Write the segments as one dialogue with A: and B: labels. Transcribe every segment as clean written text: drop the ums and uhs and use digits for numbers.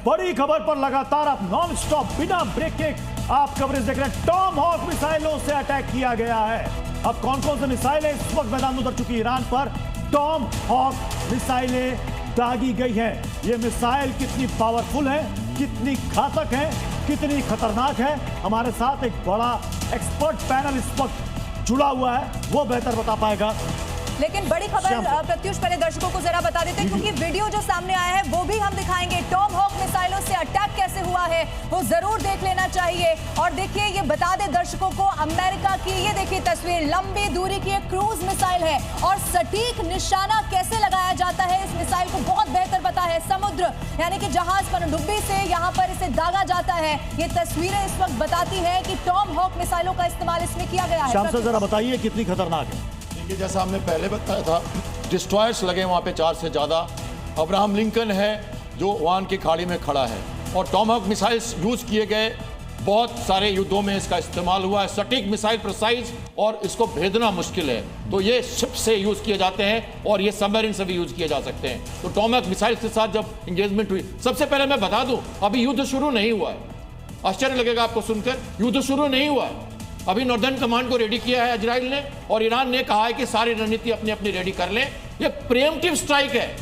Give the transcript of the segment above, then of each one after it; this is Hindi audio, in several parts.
A: बड़ी खबर पर लगातार आप नॉन स्टॉप बिना ब्रेक के आप कवरेज देख रहे हैं। टॉम हॉक मिसाइलों से अटैक किया गया है। अब कौन कौन से मिसाइलें इस वक्त मैदान में उतर चुकी ईरान पर टॉम हॉक मिसाइलें दागी गई है। ये मिसाइल कितनी पावरफुल है, कितनी घातक है, कितनी खतरनाक है, हमारे साथ एक बड़ा एक्सपर्ट पैनल इस वक्त जुड़ा हुआ है, वो बेहतर बता पाएगा।
B: लेकिन बड़ी खबर प्रत्युष पहले दर्शकों को जरा बता देते हैं, क्योंकि वीडियो जो सामने आया है वो भी हम दिखाएंगे। टॉम हॉक मिसाइलों से अटैक कैसे हुआ है वो जरूर देख लेना चाहिए। और देखिए, ये बता दे दर्शकों को, अमेरिका की ये देखिए तस्वीर, लंबी दूरी की एक क्रूज मिसाइल है और सटीक निशाना कैसे लगाया जाता है इस मिसाइल को बहुत बेहतर पता है। समुद्र यानी कि जहाज पनडुब्बी से यहाँ पर इसे दागा जाता है। ये तस्वीरें इस वक्त बताती है कि टॉम हॉक मिसाइलों का इस्तेमाल इसमें किया गया है।
A: शाम से जरा बताइए कितनी खतरनाक है।
C: जैसा हमने पहले बताया था, डिस्ट्रॉयर्स लगे वहाँ पे 4 से ज़्यादा। अब्राहम लिंकन है जो ओमान की खाड़ी में खड़ा है और टॉम हॉक मिसाइल्स यूज़ किए गए। बहुत सारे युद्धों में इसका इस्तेमाल हुआ है। सटीक मिसाइल, प्रिसाइज, और इसको भेजना मुश्किल है, तो ये शिप से यूज़ किए जाते हैं और ये सबमरीन से भी यूज़ किए जा सकते हैं। तो टॉम हॉक मिसाइल के साथ जब इंगेजमेंट हुई, सबसे पहले मैं बता दूँ, अभी युद्ध शुरू नहीं हुआ है। आश्चर्य लगेगा आपको सुनकर, युद्ध शुरू नहीं हुआ है। अभी नॉर्दर्न कमांड को रेडी किया है इजराइल ने, और ईरान ने कहा है कि सारी रणनीति अपनी अपनी रेडी कर लें। ये प्रीएम्प्टिव स्ट्राइक है।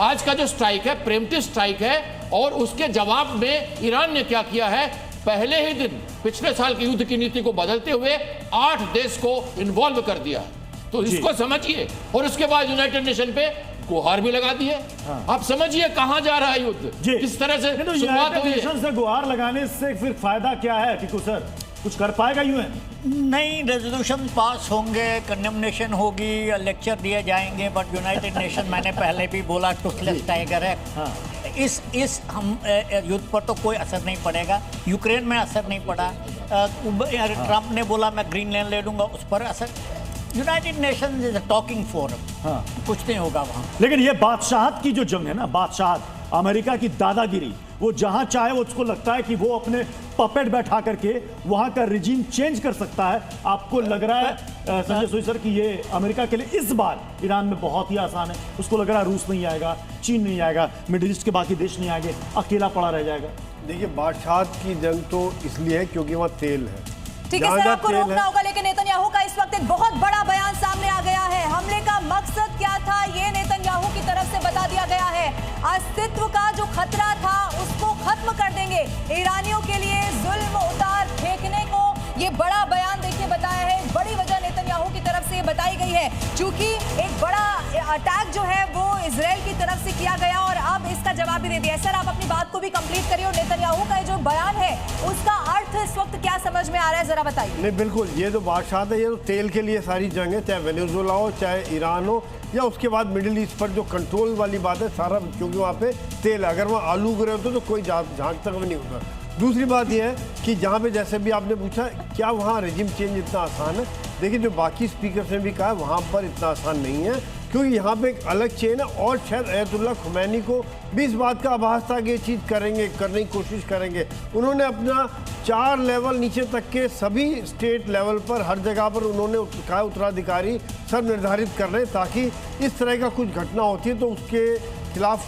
C: आज का जो स्ट्राइक है प्रीएम्प्टिव स्ट्राइक है। और उसके जवाब में ईरान ने क्या किया है, पहले ही दिन पिछले साल की युद्ध की नीति को बदलते हुए 8 देश को इन्वॉल्व कर दिया। तो इसको समझिए। और उसके बाद यूनाइटेड नेशन पे गुहार भी लगा दी है। आप समझिए कहां जा रहा है युद्ध, किस तरह से शुरुआत हुई है।
A: से गुहार लगाने से फिर फायदा क्या है टिकू सर? कुछ कर पाएगा यूएन?
D: नहीं, रेजोल्यूशन पास होंगे, कंडेमनेशन होगी, लेक्चर दिए जाएंगे, बट यूनाइटेड नेशन मैंने पहले भी बोला टूथलेस टाइगर है। इस हम युद्ध पर तो कोई असर नहीं पड़ेगा। यूक्रेन में असर नहीं पड़ा। ट्रंप ने बोला मैं ग्रीनलैंड ले लूंगा, उस पर असर। United nation is a talking forum, कुछ नहीं होगा वहाँ।
A: लेकिन ये बादशाहत की जो जंग है ना, बादशाहत, अमेरिका की दादागिरी, वो जहां चाहे वो उसको लगता है कि वो अपने पपेट बैठा करके वहां का रिजीम चेंज कर सकता है। आपको लग रहा है संजय सोई सर कि ये अमेरिका के लिए इस बार ईरान में बहुत ही आसान है? उसको लग रहा है रूस नहीं आएगा, चीन नहीं आएगा, मिडिल ईस्ट के बाकी देश नहीं आएंगे, अकेला पड़ा रह जाएगा।
E: देखिए, बादशाहत की जंग तो इसलिए है क्योंकि वहाँ तेल है।
B: ठीक है सर, आपको रोकना होगा, लेकिन नेतन्याहू का इस वक्त एक बहुत बड़ा बयान सामने आ गया है। हमले का मकसद क्या था, ये नेतन्याहू की तरफ से बता दिया गया है। अस्तित्व का जो खतरा था उसको खत्म कर देंगे। ईरानियों के लिए जुल्म उतार फेंकने को ये बड़ा बयान देखिए बताया है। बड़ी वजह नेतन्याहू की तरफ से बताई गई है, क्योंकि एक बड़ा अटैक जो है वो इजराइल की तरफ से किया गया और अब इसका जवाब भी दे दिया। सर, आप अपनी बात को भी कंप्लीट करिए और नेतन्याहू का जो बयान है उसका अर्थ इस वक्त क्या समझ में आ रहा है, जरा बताइए।
E: नहीं, बिल्कुल, ये तो बादशाहत है, ये तो तेल के लिए सारी जंग है, चाहे वेनेजुएला हो, चाहे ईरान हो, या उसके बाद मिडिल ईस्ट पर जो कंट्रोल वाली बात है सारा, क्योंकि वहाँ पे तेल, अगर वहाँ आलू गिरे होते तो कोई झांक तक भी नहीं होता। दूसरी बात यह है कि जहाँ पे जैसे भी आपने पूछा क्या वहाँ रेजिम चेंज इतना आसान है, देखिए जो बाकी स्पीकर ने भी कहा वहाँ पर इतना आसान नहीं है, क्योंकि यहाँ पे एक अलग चेन है। और शायद अयतुल्ला खुमैनी को भी इस बात का आभास था कि ये चीज़ करेंगे, करने की कोशिश करेंगे। उन्होंने अपना 4 लेवल नीचे तक के सभी स्टेट लेवल पर हर जगह पर उन्होंने कहा उत्तराधिकारी सब निर्धारित कर रहे हैं, ताकि इस तरह का कुछ घटना होती है तो उसके खिलाफ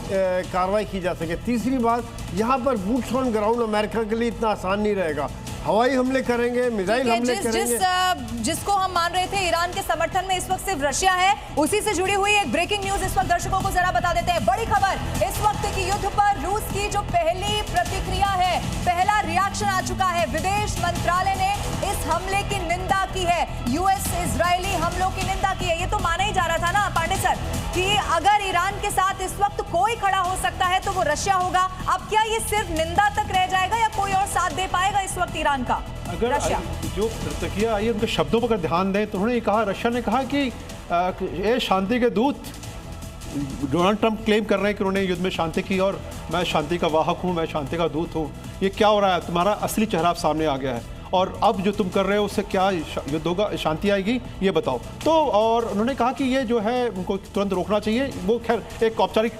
E: कार्रवाई की जा सके। तीसरी बात, यहाँ पर बूट्स ऑन ग्राउंड अमेरिका के लिए इतना आसान नहीं रहेगा। हवाई हमले करेंगे, मिसाइल हमले करेंगे।
B: जिसको हम मान रहे थे ईरान के समर्थन में इस वक्त सिर्फ रशिया है, उसी से जुड़ी हुई एक ब्रेकिंग न्यूज इस वक्त दर्शकों को जरा बता देते हैं। बड़ी खबर इस वक्त की युद्ध पर रूस की जो पहली प्रतिक्रिया है, पहला रिएक्शन आ चुका है। विदेश मंत्रालय ने इस हमले की निंदा की है। यूएस इजरायली हमलों की निंदा की है। ये तो माना ही जा रहा था ना पांडे सर कि अगर ईरान के साथ इस वक्त कोई खड़ा हो सकता है तो वो रशिया होगा। अब क्या ये सिर्फ निंदा तक रह जाएगा या कोई और साथ दे पाएगा इस वक्त ईरान का?
F: अगर जो प्रतिक्रिया आई उनके शब्दों पर ध्यान दें तो उन्होंने कहा, रशिया ने कहा कि ये शांति के दूत, डोनाल्ड ट्रंप क्लेम कर रहे हैं कि उन्होंने युद्ध में शांति की और मैं शांति का वाहक हूँ, मैं शांति का दूत हूँ। ये क्या हो रहा है, तुम्हारा असली चेहरा सामने आ गया है। और अब जो तुम कर रहे हो उससे क्या युद्ध होगा, शांति आएगी, ये बताओ। तो और उन्होंने कहा कि ये जो है उनको तुरंत रोकना चाहिए। वो खैर एक औपचारिक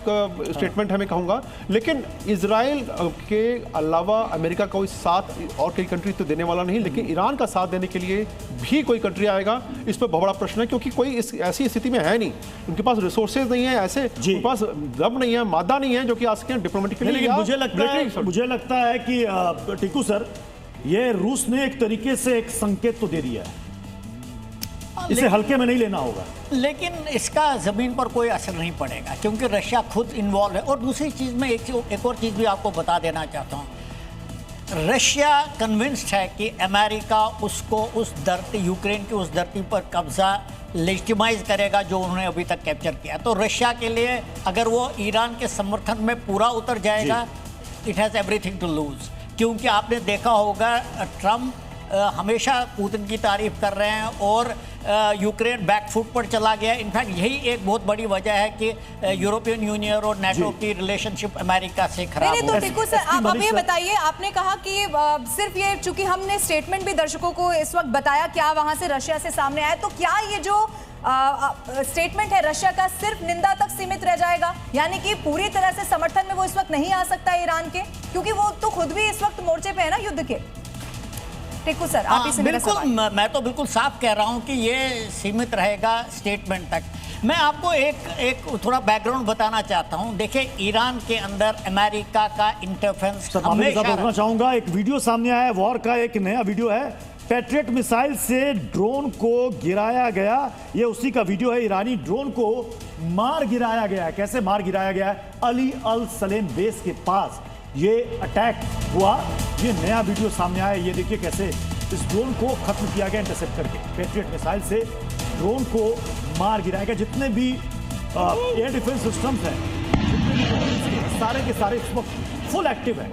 F: स्टेटमेंट है मैं कहूँगा, लेकिन इजराइल के अलावा अमेरिका कोई साथ और कई कंट्री तो देने वाला नहीं, लेकिन ईरान का साथ देने के लिए भी कोई कंट्री आएगा, इस पर बहुत बड़ा प्रश्न है, क्योंकि कोई इस ऐसी स्थिति में है नहीं, उनके पास रिसोर्सेज नहीं है, ऐसे उनके पास दम नहीं है, मादा नहीं है जो कि आ सके डिप्लोमेटिकली।
A: लेकिन मुझे लगता है कि टीकू सर, ये रूस ने एक तरीके से एक संकेत तो दे दिया है, इसे हल्के में नहीं लेना होगा।
D: लेकिन इसका ज़मीन पर कोई असर नहीं पड़ेगा क्योंकि रशिया खुद इन्वॉल्व है। और दूसरी चीज़ में एक और चीज़ भी आपको बता देना चाहता हूँ, रशिया कन्विंस्ड है कि अमेरिका उसको उस धरती, यूक्रेन की उस धरती पर कब्जा लेजिटिमाइज करेगा जो उन्होंने अभी तक कैप्चर किया। तो रशिया के लिए अगर वो ईरान के समर्थन में पूरा उतर जाएगा, it has everything to lose. क्योंकि आपने देखा होगा ट्रम्प हमेशा पुतिन की तारीफ कर रहे हैं और यूक्रेन बैकफुट पर चला गया। इनफैक्ट यही एक बहुत बड़ी वजह है कि यूरोपियन यूनियन और नाटो की रिलेशनशिप अमेरिका से खराब
B: हो। तो टीकू सर, आप अब ये बताइए, आपने कहा कि सिर्फ ये, चूंकि हमने स्टेटमेंट भी दर्शकों को इस वक्त बताया क्या वहां से रशिया से सामने आया, तो क्या ये जो स्टेटमेंट है रशिया का सिर्फ निंदा तक सीमित रह जाएगा, यानी कि पूरी तरह से समर्थन में वो इस वक्त नहीं आ सकता ईरान के, क्योंकि वो तो खुद भी इस वक्त मोर्चे पे है ना युद्ध के? टीकू सर, आप इसे
D: बिल्कुल, मैं तो बिल्कुल साफ कह रहा हूं कि ये सीमित रहेगा स्टेटमेंट तक। मैं आपको एक थोड़ा बैकग्राउंड बताना चाहता हूं। देखिए, ईरान के अंदर अमेरिका का इंटरफेरेंस हमेशा
A: रोकना चाहूंगा। एक वीडियो सामने आया है, वॉर का एक नया वीडियो है, पैट्रियट मिसाइल से ड्रोन को गिराया गया। ये उसी का वीडियो है, ईरानी ड्रोन को मार गिराया गया है। कैसे मार गिराया गया है? अली अल सलेम बेस के पास ये अटैक हुआ। ये नया वीडियो सामने आया, ये देखिए कैसे इस ड्रोन को खत्म किया गया इंटरसेप्ट करके। पैट्रियट मिसाइल से ड्रोन को मार गिराया गया। जितने भी एयर डिफेंस सिस्टम्स हैं, सारे के सारे इस वक्त फुल एक्टिव है।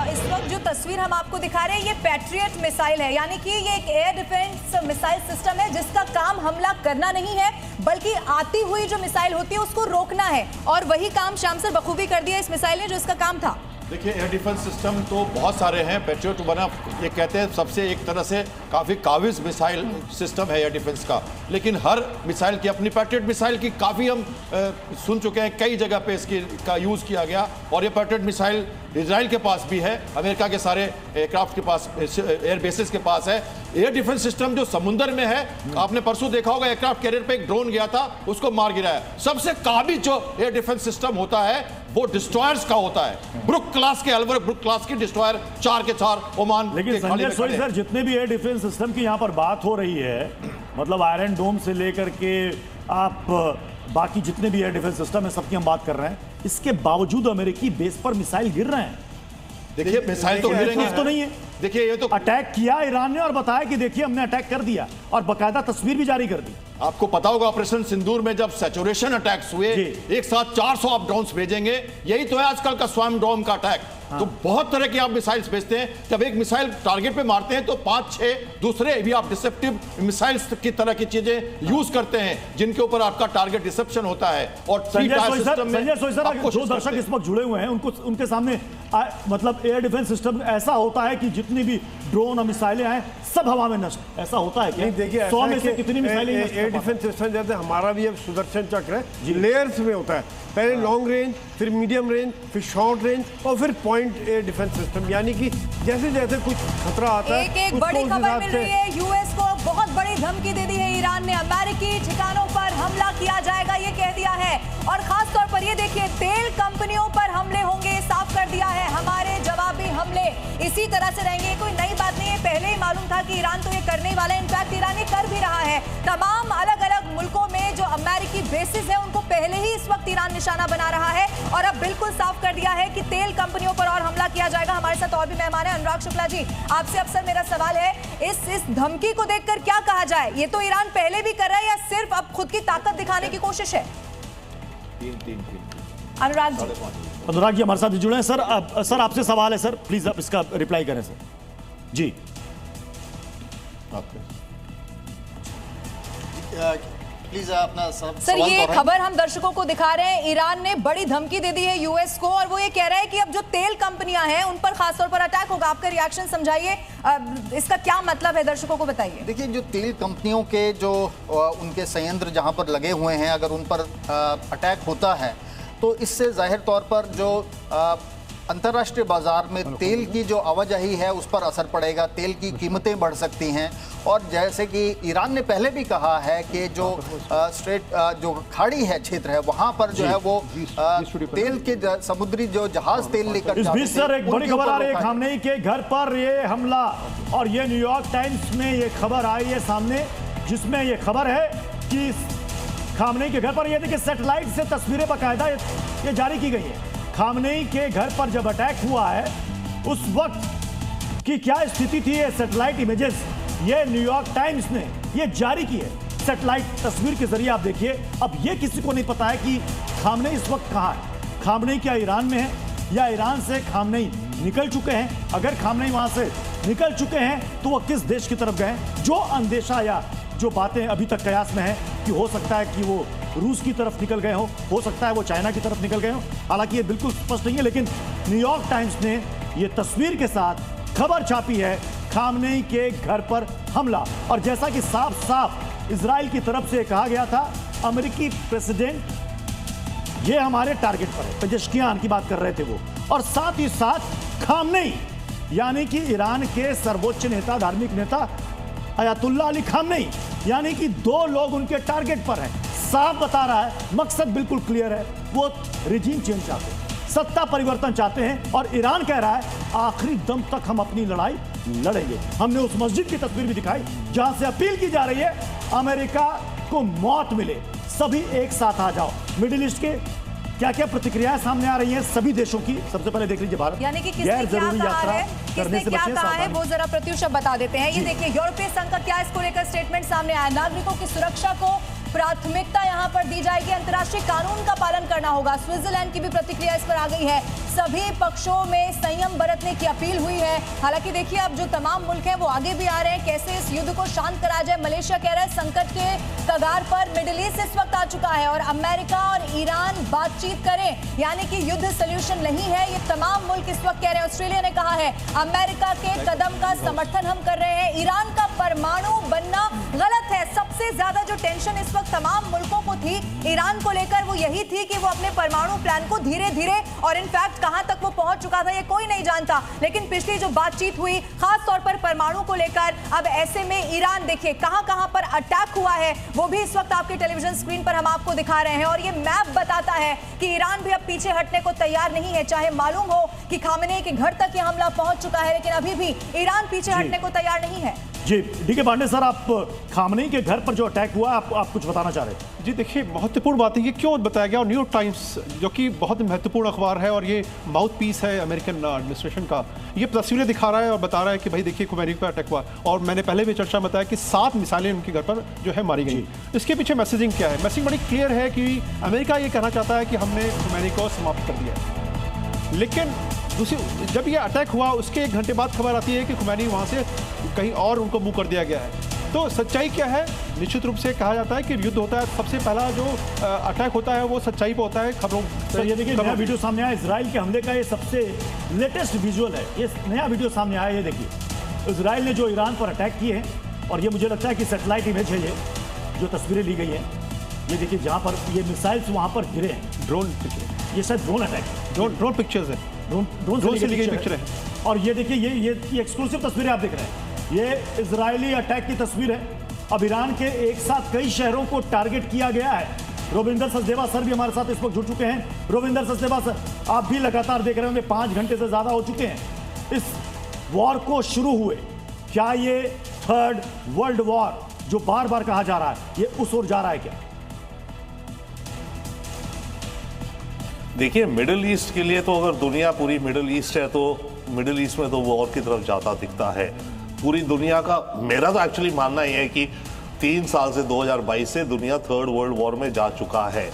B: इस वक्त जो तस्वीर हम आपको दिखा रहे हैं, ये पैट्रियट मिसाइल है, यानी कि ये एक एयर डिफेंस मिसाइल सिस्टम है जिसका काम हमला करना नहीं है, बल्कि आती हुई जो मिसाइल होती है उसको रोकना है। और वही काम शाम सर बखूबी कर दिया इस मिसाइल ने, जो इसका काम था।
C: देखिए, एयर डिफेंस सिस्टम तो बहुत सारे हैं। पैट्रियट बना, ये कहते हैं सबसे एक तरह से काफ़ी काबिज मिसाइल सिस्टम है एयर डिफेंस का, लेकिन हर मिसाइल की अपनी, पैट्रियट मिसाइल की काफ़ी हम सुन चुके हैं, कई जगह पे इसकी का यूज़ किया गया। और ये पैट्रियट मिसाइल इजराइल के पास भी है, अमेरिका के सारे एयरक्राफ्ट के पास, एयर बेसिस के पास है। एयर डिफेंस सिस्टम जो समुद्र में है, आपने परसों देखा होगा एयरक्राफ्ट कैरियर पे एक ड्रोन गया था, उसको मार गिराया। सबसे काबिज जो एयर डिफेंस सिस्टम होता है वो डिस्ट्रॉयर्स का होता है। ब्रुक क्लास के, अल्वर ब्रुक क्लास की डिस्ट्रॉयर 4 के 4 ओमान।
A: लेकिन संजय सोई सर, जितने भी एयर डिफेंस सिस्टम की यहाँ पर बात हो रही है, मतलब आयरन डोम से लेकर के आप बाकी जितने भी एयर डिफेंस सिस्टम है सबकी हम बात कर रहे हैं, इसके बावजूद अमेरिकी बेस पर मिसाइल गिर रहे हैं।
C: देखिए, मिसाइल तो गिरेंगे
A: तो नहीं है।
C: देखिए, ये तो
A: अटैक किया ईरान ने और बताया कि देखिए हमने अटैक कर दिया, और बकायदा तस्वीर भी जारी कर दी।
C: आपको पता होगा ऑपरेशन सिंदूर में जब सैचुरेशन अटैक्स हुए, एक साथ 400 आप ड्रोन्स भेजेंगे, यही तो है आजकल का स्वयं ड्रोन का अटैक। तो बहुत तरह की आप मिसाइल्स भेजते हैं। जब एक मिसाइल टारगेट पे मारते हैं तो 5-6 दूसरे भी आप डिसेप्टिव मिसाइल्स की तरह की चीजें यूज करते हैं, जिनके ऊपर आपका टारगेट डिसेप्शन होता है। और
A: संजय सोई सर, जो दर्शक इस वक्त जुड़े हुए हैं उनके सामने मतलब एयर डिफेंस सिस्टम ऐसा होता है कि जितनी भी ड्रोन और मिसाइलें हैं सब हवा में नष्ट, ऐसा होता है क्या?
E: नहीं, देखिए,
A: 100 में से कितनी मिसाइलें
E: एयर डिफेंस सिस्टम जैसे हमारा भी अब सुदर्शन चक्र है, लेयर्स में होता है। पहले लॉन्ग रेंज, फिर मीडियम रेंज, फिर शॉर्ट रेंज और फिर पॉइंट एयर डिफेंस सिस्टम, यानी कि जैसे जैसे कुछ खतरा आता है,
B: एक बड़ी खबर मिल रही है, यूएस को बहुत बड़ी धमकी दे दी है ईरान ने, अमेरिकी ठिकानों पर हमला किया जाएगा ये कह दिया है। और खास तौर पर ये देखिए, तेल कंपनियों पर हमले होंगे, साफ कर दिया है, हमारे जवाबी हमले इसी तरह से रहेंगे। कोई नई बात नहीं है, पहले ही मालूम था कि ईरान तो ये करने ही वाला है। इनफैक्ट ईरान ये कर भी रहा है। तमाम अलग अलग मुल्कों में जो अमेरिकी बेसिस है उनको पहले ही इस वक्त ईरान निशाना बना रहा है, और अब बिल्कुल साफ कर दिया है कि तेल कंपनियों पर और हमला किया जाएगा। हमारे साथ और भी मेहमान है, अनुराग शुक्ला जी, आपसे अफसर मेरा सवाल है, इस धमकी को देखकर क्या कहा जाए? ये तो ईरान पहले भी कर रहा है या सिर्फ अब खुद की ताकत दिखाने की कोशिश है? अनुराग जी
A: हमारे साथ जुड़े हैं। सर आपसे सवाल है सर, प्लीज आप इसका रिप्लाई करें सर। जी
G: प्लीज अपना
B: सर, ये खबर हम दर्शकों को दिखा रहे हैं। ईरान ने बड़ी धमकी दे दी है यूएस को, और वो ये कह रहा है कि अब जो तेल कंपनियां हैं उन पर खासतौर पर अटैक होगा। आपका रिएक्शन समझाइए, इसका क्या मतलब है, दर्शकों को बताइए।
G: देखिए, जो तेल कंपनियों के जो उनके संयंत्र जहां पर लगे हुए हैं, अगर उन पर अटैक होता है तो इससे जाहिर तौर पर जो अंतर्राष्ट्रीय बाजार में तेल की जो आवाजाही है उस पर असर पड़ेगा, तेल की कीमतें बढ़ सकती हैं। और जैसे कि ईरान ने पहले भी कहा है कि जो स्ट्रेट जो खाड़ी है क्षेत्र है वहां पर जो है वो तेल के समुद्री जो जहाज तेल लेकर
A: इस बीच सर एक बड़ी खबर आ रही है, खामनेई के घर पर ये हमला, और ये न्यूयॉर्क टाइम्स में ये खबर आई है सामने, जिसमें ये खबर है कि खामनेई के घर पर, ये देखिए सैटेलाइट से तस्वीरें बाकायदा ये जारी की गई है। खामनेई के घर पर जब अटैक हुआ है उस वक्त की क्या स्थिति थी, ये सैटेलाइट इमेजेस ये न्यूयॉर्क टाइम्स ने ये जारी की है सैटेलाइट तस्वीर के जरिए। आप देखिए, अब ये किसी को नहीं पता है कि खामनेई इस वक्त कहां है। खामनेई क्या ईरान में है या ईरान से खामनेई निकल चुके हैं? अगर खामनेई वहां से निकल चुके हैं तो वो किस देश की तरफ गए? जो अंदेशा या जो बातें अभी तक कयास में है कि हो सकता है कि वो रूस की तरफ निकल गए हो सकता है वो चाइना की तरफ निकल गए हो, हालांकि ये बिल्कुल स्पष्ट नहीं है। लेकिन न्यूयॉर्क टाइम्स ने ये तस्वीर के साथ खबर छापी है, खामनेई के घर पर हमला। और जैसा कि साफ साफ इजराइल की तरफ से कहा गया था, अमेरिकी प्रेसिडेंट ये हमारे टारगेट पर है, पेजेश्कियान की बात कर रहे थे वो, और साथ ही साथ खामनेई यानी कि ईरान के सर्वोच्च नेता, धार्मिक नेता अयातुल्ला अली खामनेई, यानी कि दो लोग उनके टारगेट पर हैं। साफ बता रहा है, मकसद बिल्कुल क्लियर है, वो रिजीम चेंज चाहते हैं, सत्ता परिवर्तन चाहते हैं। और ईरान कह रहा है आखिरी दम तक हम अपनी लड़ाई लड़ेंगे। हमने उस मस्जिद की तस्वीर भी दिखाई जहां से अपील की जा रही है अमेरिका को मौत मिले, सभी एक साथ आ जाओ। मिडिल ईस्ट के क्या क्या प्रतिक्रियाएं सामने आ रही हैं सभी देशों की। सबसे पहले देख लीजिए भारत,
B: यानी कि किसने क्या कहा है, किसने क्या कहा है वो जरा प्रत्युष बता देते हैं। ये देखिए, यूरोपीय संघ का क्या इसको लेकर स्टेटमेंट सामने आया। नागरिकों की सुरक्षा को प्राथमिकता यहां पर दी जाएगी, अंतर्राष्ट्रीय कानून का पालन करना होगा। स्विट्जरलैंड की भी प्रतिक्रिया इस पर आ गई है, सभी पक्षों में संयम बरतने की अपील हुई है। हालांकि देखिए, अब जो तमाम मुल्क हैं वो आगे भी आ रहे हैं, कैसे इस युद्ध को शांत कराया जाए। मलेशिया कह रहा है संकट के कगार पर मिडिल ईस्ट इस वक्त आ चुका है और अमेरिका और ईरान बातचीत करें, यानी कि युद्ध सोल्यूशन नहीं है, ये तमाम मुल्क इस वक्त कह रहे हैं। ऑस्ट्रेलिया ने कहा है अमेरिका के कदम का समर्थन हम कर रहे हैं। ईरान का परमाणु बनना गलत है। सबसे ज्यादा जो टेंशन इस वक्त तमाम मुल्कों को थी ईरान को लेकर वो यही थी कि वो अपने परमाणु प्लान को धीरे धीरे, और इनफैक्ट कहां तक वो पहुंच चुका था ये कोई नहीं जानता, लेकिन पिछली जो बातचीत हुई खास तौर पर परमाणु को लेकर, अब ऐसे में ईरान देखिए कहां पर अटैक हुआ है वो भी इस वक्त आपके टेलीविजन स्क्रीन पर हम आपको दिखा रहे हैं। और ये मैप बताता है कि ईरान भी अब पीछे हटने को तैयार नहीं है, चाहे मालूम हो कि खामनेई के घर तक ये हमला पहुंच चुका है, लेकिन अभी भी ईरान पीछे हटने को तैयार नहीं है।
A: जी डीके पांडे सर, आप खामनेई के घर पर जो अटैक हुआ आप कुछ बताना चाह रहे थे?
F: जी देखिए, महत्वपूर्ण बात है ये क्यों बताया गया, और न्यूयॉर्क टाइम्स जो कि बहुत महत्वपूर्ण अखबार है और ये माउथ पीस है अमेरिकन एडमिनिस्ट्रेशन का, ये तस्वीरें दिखा रहा है और बता रहा है कि भाई देखिए खुमैनी पर अटैक हुआ। और मैंने पहले भी चर्चा में बताया कि 7 मिसाइलें उनके घर पर जो है मारी गई। इसके पीछे मैसेजिंग क्या है? मैसेजिंग बड़ी क्लियर है कि अमेरिका ये कहना चाहता है कि हमने खुमैनी को समाप्त कर दिया है। लेकिन दूसरी, जब ये अटैक हुआ उसके 1 घंटे बाद खबर आती है कि खुमैनी वहाँ से कहीं और उनको मूव कर दिया गया है। तो सच्चाई क्या है? निश्चित रूप से कहा जाता है कि युद्ध होता है, सबसे पहला जो अटैक होता है वो सच्चाई पे होता है। खबरों
A: तो ये देखिए नया वीडियो सामने आया इजराइल के हमले का, ये सबसे लेटेस्ट विजुअल है, ये नया वीडियो सामने आया। ये देखिए इजराइल ने जो ईरान पर अटैक किए हैं, और ये मुझे लगता है कि सैटेलाइट इमेज है, ये जो तस्वीरें ली गई हैं, ये देखिए जहाँ पर ये मिसाइल्स वहाँ पर गिरे हैं।
F: ड्रोन पिक्चर,
A: ये शायद ड्रोन अटैक,
F: ड्रोन पिक्चर्स है,
A: ड्रोन से ली गई पिक्चर है। और ये देखिए ये एक्सक्लूसिव तस्वीरें आप देख रहे हैं, ये इजरायली अटैक की तस्वीर है। अब ईरान के एक साथ कई शहरों को टारगेट किया गया है। रोविंदर सचदेवा सर भी हमारे साथ इस वक्त जुड़ चुके हैं। रोविंदर सचदेवा सर, आप भी लगातार देख रहे होंगे, 5 घंटे से ज्यादा हो चुके हैं इस वॉर को शुरू हुए। क्या ये 3rd वर्ल्ड वॉर जो बार बार कहा जा रहा है, ये उस ओर जा रहा है क्या?
H: देखिए, मिडिल ईस्ट के लिए तो अगर दुनिया पूरी मिडिल ईस्ट है तो मिडिल ईस्ट में तो वॉर की तरफ जाता दिखता है पूरी दुनिया का। मेरा तो एक्चुअली मानना यह है कि 3 साल से 2022 से दुनिया 3rd वर्ल्ड वॉर में जा चुका है।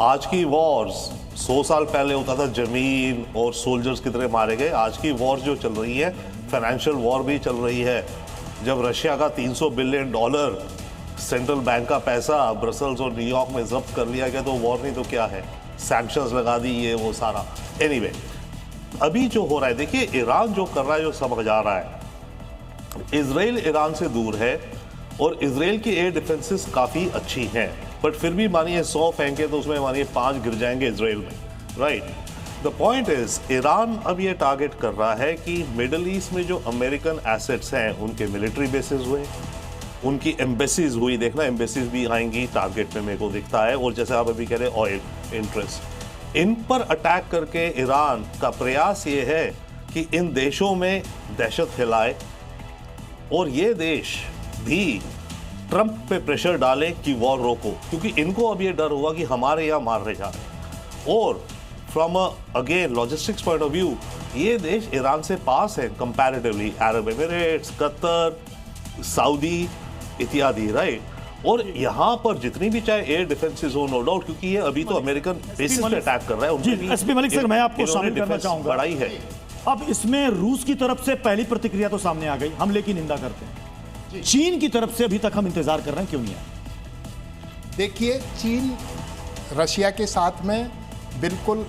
H: आज की वॉर्स 100 साल पहले होता था जमीन और सोल्जर्स की तरह मारे गए। आज की वॉर जो चल रही है फाइनेंशियल वॉर भी चल रही है। जब रशिया का $300 बिलियन सेंट्रल बैंक का पैसा ब्रसल्स और न्यूयॉर्क में जब्त कर लिया गया तो वॉर नहीं तो क्या है, सैंक्शंस लगा दी ये वो सारा। एनीवे, अभी जो हो रहा है देखिए, ईरान जो कर रहा है, जो समझ आ रहा है, इजराइल ईरान से दूर है और इजराइल की एयर डिफेंसेस काफ़ी अच्छी हैं, बट फिर भी मानिए 100 फेंके तो उसमें मानिए 5 गिर जाएंगे इजराइल में, right. The point is Iran अब ये टारगेट कर रहा है कि मिडल ईस्ट में जो अमेरिकन एसेट्स हैं उनके मिलिट्री बेसिस हुए, उनकी एम्बेसीज हुई, देखना एम्बेसीज भी आएंगी टारगेट में मेरे को दिखता है, और जैसे आप अभी कह रहे हैं ऑयल इंटरेस्ट, इन पर अटैक करके ईरान का प्रयास ये है कि इन देशों में दहशत फैलाए और ये देश भी ट्रंप पे प्रेशर डाले कि वॉर रोको, क्योंकि इनको अब ये डर हुआ कि हमारे यहाँ मार रहे जा रहे। और from again logistics point of view ये देश ईरान से पास है comparatively, Arab Emirates, Qatar, Saudi इत्यादि, राइट। और यहाँ पर जितनी भी चाहे एयर डिफेंसेस हो, नो डाउट, क्योंकि ये अभी तो अमेरिकन बेसिस पे अटैक कर रहा है।
A: जी, एसपी मलिक सर, मैं आपको शामिल करना चाहूंगा।
H: बढ़ाई है।
A: अब इसमें रूस की तरफ से पहली प्रतिक्रिया तो सामने आ गई, हमले की निंदा करते हैं। चीन की तरफ से अभी तक हम इंतजार कर रहे हैं, क्यों नहीं है?
I: देखिए, चीन रशिया के साथ में बिल्कुल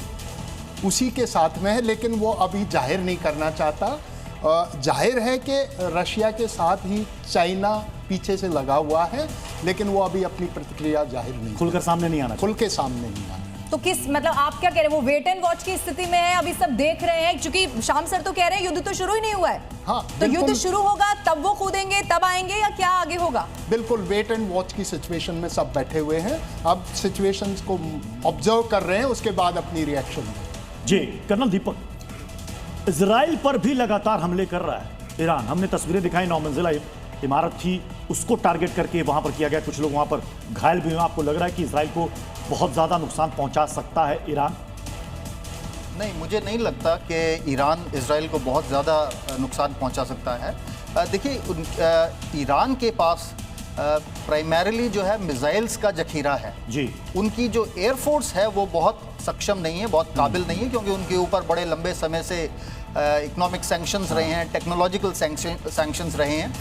I: उसी के साथ में है, लेकिन वो अभी जाहिर नहीं करना चाहता। जाहिर है कि रशिया के साथ ही चाइना पीछे से लगा हुआ है, लेकिन वो अभी अपनी प्रतिक्रिया जाहिर नहीं,
A: खुलकर सामने नहीं आना,
I: खुल के सामने नहीं आना।
B: तो किस मतलब आप क्या कह रहे हैं, वो वेट एंड वॉच की स्थिति में है, अभी सब देख रहे हैं, क्योंकि शाम सर तो कह रहे हैं युद्ध तो शुरू ही नहीं हुआ है।
I: हाँ,
B: तो युद्ध शुरू होगा तब वो कूदेंगे, तब आएंगे, या क्या आगे होगा?
I: बिल्कुल वेट एंड वॉच की सिचुएशन में सब बैठे हुए हैं, अब सिचुएशंस को ऑब्जर्व कर रहे हैं, उसके बाद अपनी रिएक्शन।
A: जी कर्नल दीपक, इजराइल पर भी लगातार हमले कर रहा है ईरान। हमने तस्वीरें दिखाई, 9 मंजिला इमारत थी, उसको टारगेट करके वहां पर किया गया, कुछ लोग वहां पर घायल भी हुए। आपको लग रहा है कि इजराइल को बहुत ज्यादा नुकसान पहुंचा सकता है ईरान?
G: नहीं, मुझे नहीं लगता कि ईरान इजराइल को बहुत ज़्यादा नुकसान पहुंचा सकता है। देखिए, ईरान के पास प्राइमरीली जो है मिसाइल्स का जखीरा है
A: जी।
G: उनकी जो एयरफोर्स है वो बहुत सक्षम नहीं है, बहुत काबिल नहीं है, क्योंकि उनके ऊपर बड़े लंबे समय से इकोनॉमिक सैंक्शंस रहे हैं, टेक्नोलॉजिकल सैंक्शंस रहे हैं।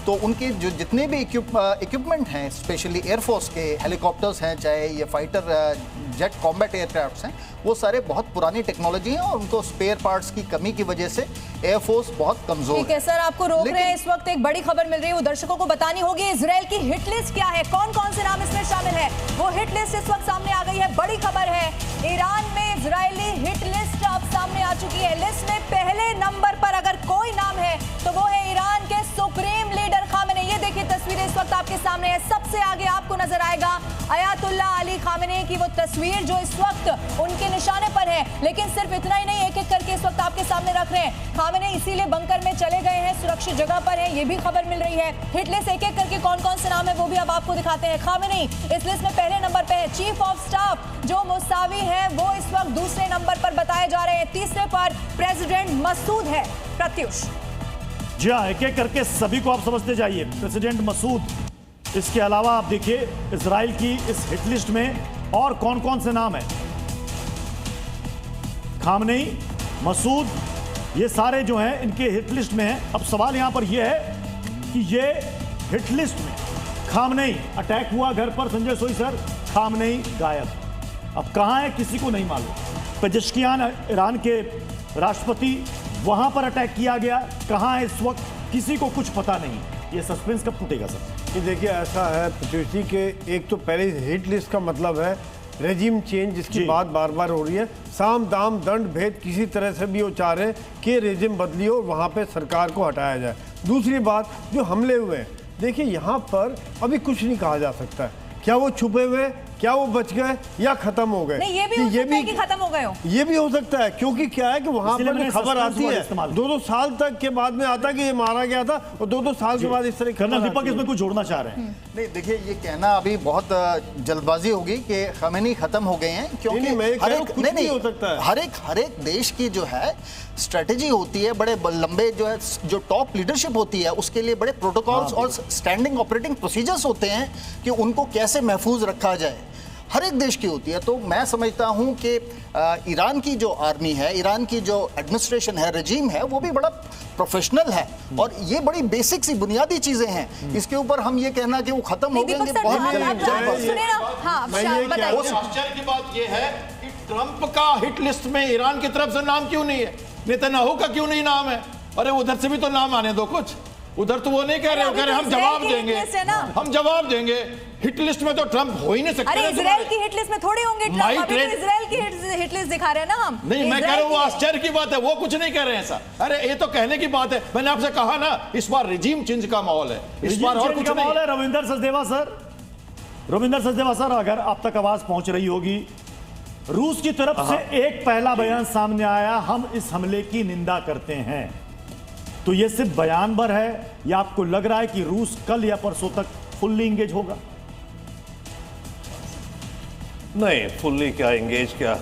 G: तो उनके जो जितने भी इक्विपमेंट हैं, स्पेशली एयरफोर्स के हेलीकॉप्टर्स हैं, चाहे ये फाइटर जेट कॉम्बैट एयरक्राफ्ट्स हैं, वो सारे बहुत पुरानी टेक्नोलॉजी हैं और उनको स्पेयर पार्ट्स की कमी की वजह से एयरफोर्स बहुत कमजोर है।
B: ठीक है सर, आपको रोक रहे हैं, इस वक्त एक बड़ी खबर मिल रही है, वो दर्शकों को बतानी होगी। इजराइल की हिट लिस्ट क्या है, कौन कौन से नाम इसमें शामिल है, वो हिट लिस्ट इस वक्त सामने आ गई है। बड़ी खबर है, ईरान में इजरायली हिट लिस्ट अब सामने आ चुकी है। लिस्ट में पहले नंबर पर अगर कोई नाम है तो वो है ईरान के सुप्रीम लीडर खामेनी। ये देखिए तस्वीरें इस वक्त आपके सामने है, सबसे आगे आपको नजर आएगा अयातुल्ला अली खामेनी की वो तस्वीर जो इस वक्त उनके निशाने पर है। लेकिन सिर्फ इतना ही नहीं, एक एक करके इस वक्त आपके सामने रख रहे हैं। खामेनी इसीलिए बंकर में चले गए हैं, सुरक्षित जगह पर है, ये भी खबर मिल रही है। हिट लिस्ट एक एक करके कौन कौन से नाम है वो भी अब आपको दिखाते हैं। खामेनी इस लिस्ट में पहले नंबर पे है। चीफ ऑफ स्टाफ जो मुसावी है वो इस वक्त दूसरे नंबर पर बताए जा रहे हैं। तीसरे पर प्रेसिडेंट मसूद है। प्रत्युष
A: जी हाँ, एक एक करके सभी को आप समझते जाइए। प्रेसिडेंट मसूद, इसके अलावा आप देखिए इजराइल की इस हिट लिस्ट में और कौन कौन से नाम है। खामनेई, मसूद, ये सारे जो हैं इनके हिट लिस्ट में हैं। अब सवाल यहां पर यह है कि ये हिट लिस्ट में खामनेई, अटैक हुआ घर पर संजय सोई सर, खामनेई गायब, अब कहां है किसी को नहीं मालूम। पेजेश्कियान ईरान के राष्ट्रपति, वहां पर अटैक किया गया, कहां है इस वक्त किसी को कुछ पता नहीं। ये सस्पेंस कब टूटेगा सर?
E: ये देखिए ऐसा है प्रत्युषी के, एक तो पहले हिट लिस्ट का मतलब है रेजिम चेंज, जिसकी बात बार बार हो रही है। साम दाम दंड भेद किसी तरह से भी वो चाह रहे हैं कि रेजिम बदली हो, वहाँ पे सरकार को हटाया जाए। दूसरी बात, जो हमले हुए हैं, देखिए यहाँ पर अभी कुछ नहीं कहा जा सकता है, क्या वो छुपे हुए, क्या वो बच गए या खत्म हो गए।
B: नहीं, ये भी हो सकता है कि खत्म हो गए हो।
E: ये भी हो सकता है, क्योंकि क्या है कि वहां पर जो खबर आती है 2-2 साल तक के बाद में आता है कि ये मारा गया था, और 2-2 साल के बाद इस तरह।
A: कर्नल दीपक इसमें कुछ जोड़ना चाह रहे हैं?
G: नहीं, देखिए ये कहना अभी बहुत जल्दबाजी होगी कि खामेनी खत्म हो गए हैं, क्योंकि हर एक देश की जो है स्ट्रेटेजी होती है, बड़े लंबे जो है जो टॉप लीडरशिप होती है उसके लिए बड़े प्रोटोकॉल्स और स्टैंडिंग ऑपरेटिंग प्रोसीजर्स होते हैं कि उनको कैसे महफूज रखा जाए। हर एक देश की होती है। तो मैं समझता हूं कि ईरान की जो आर्मी है, ईरान की जो एडमिनिस्ट्रेशन है, रजीम है, वो भी बड़ा प्रोफेशनल है और ये बड़ी बेसिक सी बुनियादी चीजें हैं। इसके ऊपर हम ये कहना कि वो खत्म हो गएंगे बहुत
C: आश्चर्य की बात ये है कि ट्रंप का हिट लिस्ट में ईरान की तरफ से नाम क्यों नहीं है, नेतन्याहू का क्यों नहीं नाम है? अरे उधर से भी तो नाम आने दो कुछ। उधर तो वो नहीं कह रहे, कह रहे हम जवाब देंगे, हम जवाब देंगे। हिट लिस्ट में तो ट्रंप हो ही नहीं सकते।
B: अरे इजराइल की हिट लिस्ट में थोड़ी होंगे ट्रंप, अभी तो इजराइल की हिट लिस्ट दिखा रहे हैं ना हम।
C: नहीं, मैं कह रहा हूँ आश्चर्य की बात है, वो कुछ नहीं कह रहे हैं ऐसा। अरे ये तो कहने की बात है। मैंने आपसे कहा ना, इस बार रिजीम चेंज का माहौल है, इस बार और कुछ माहौल है।
A: रविंदर सचदेवा सर, अगर आप तक आवाज पहुंच रही होगी, रूस की तरफ से एक पहला बयान सामने आया, हम इस हमले की निंदा करते हैं। तो ये सिर्फ बयान भर है या आपको लग रहा है कि रूस कल या परसों तक फुल्ली एंगेज होगा?
H: नहीं, फुल्ली क्या एंगेज, क्या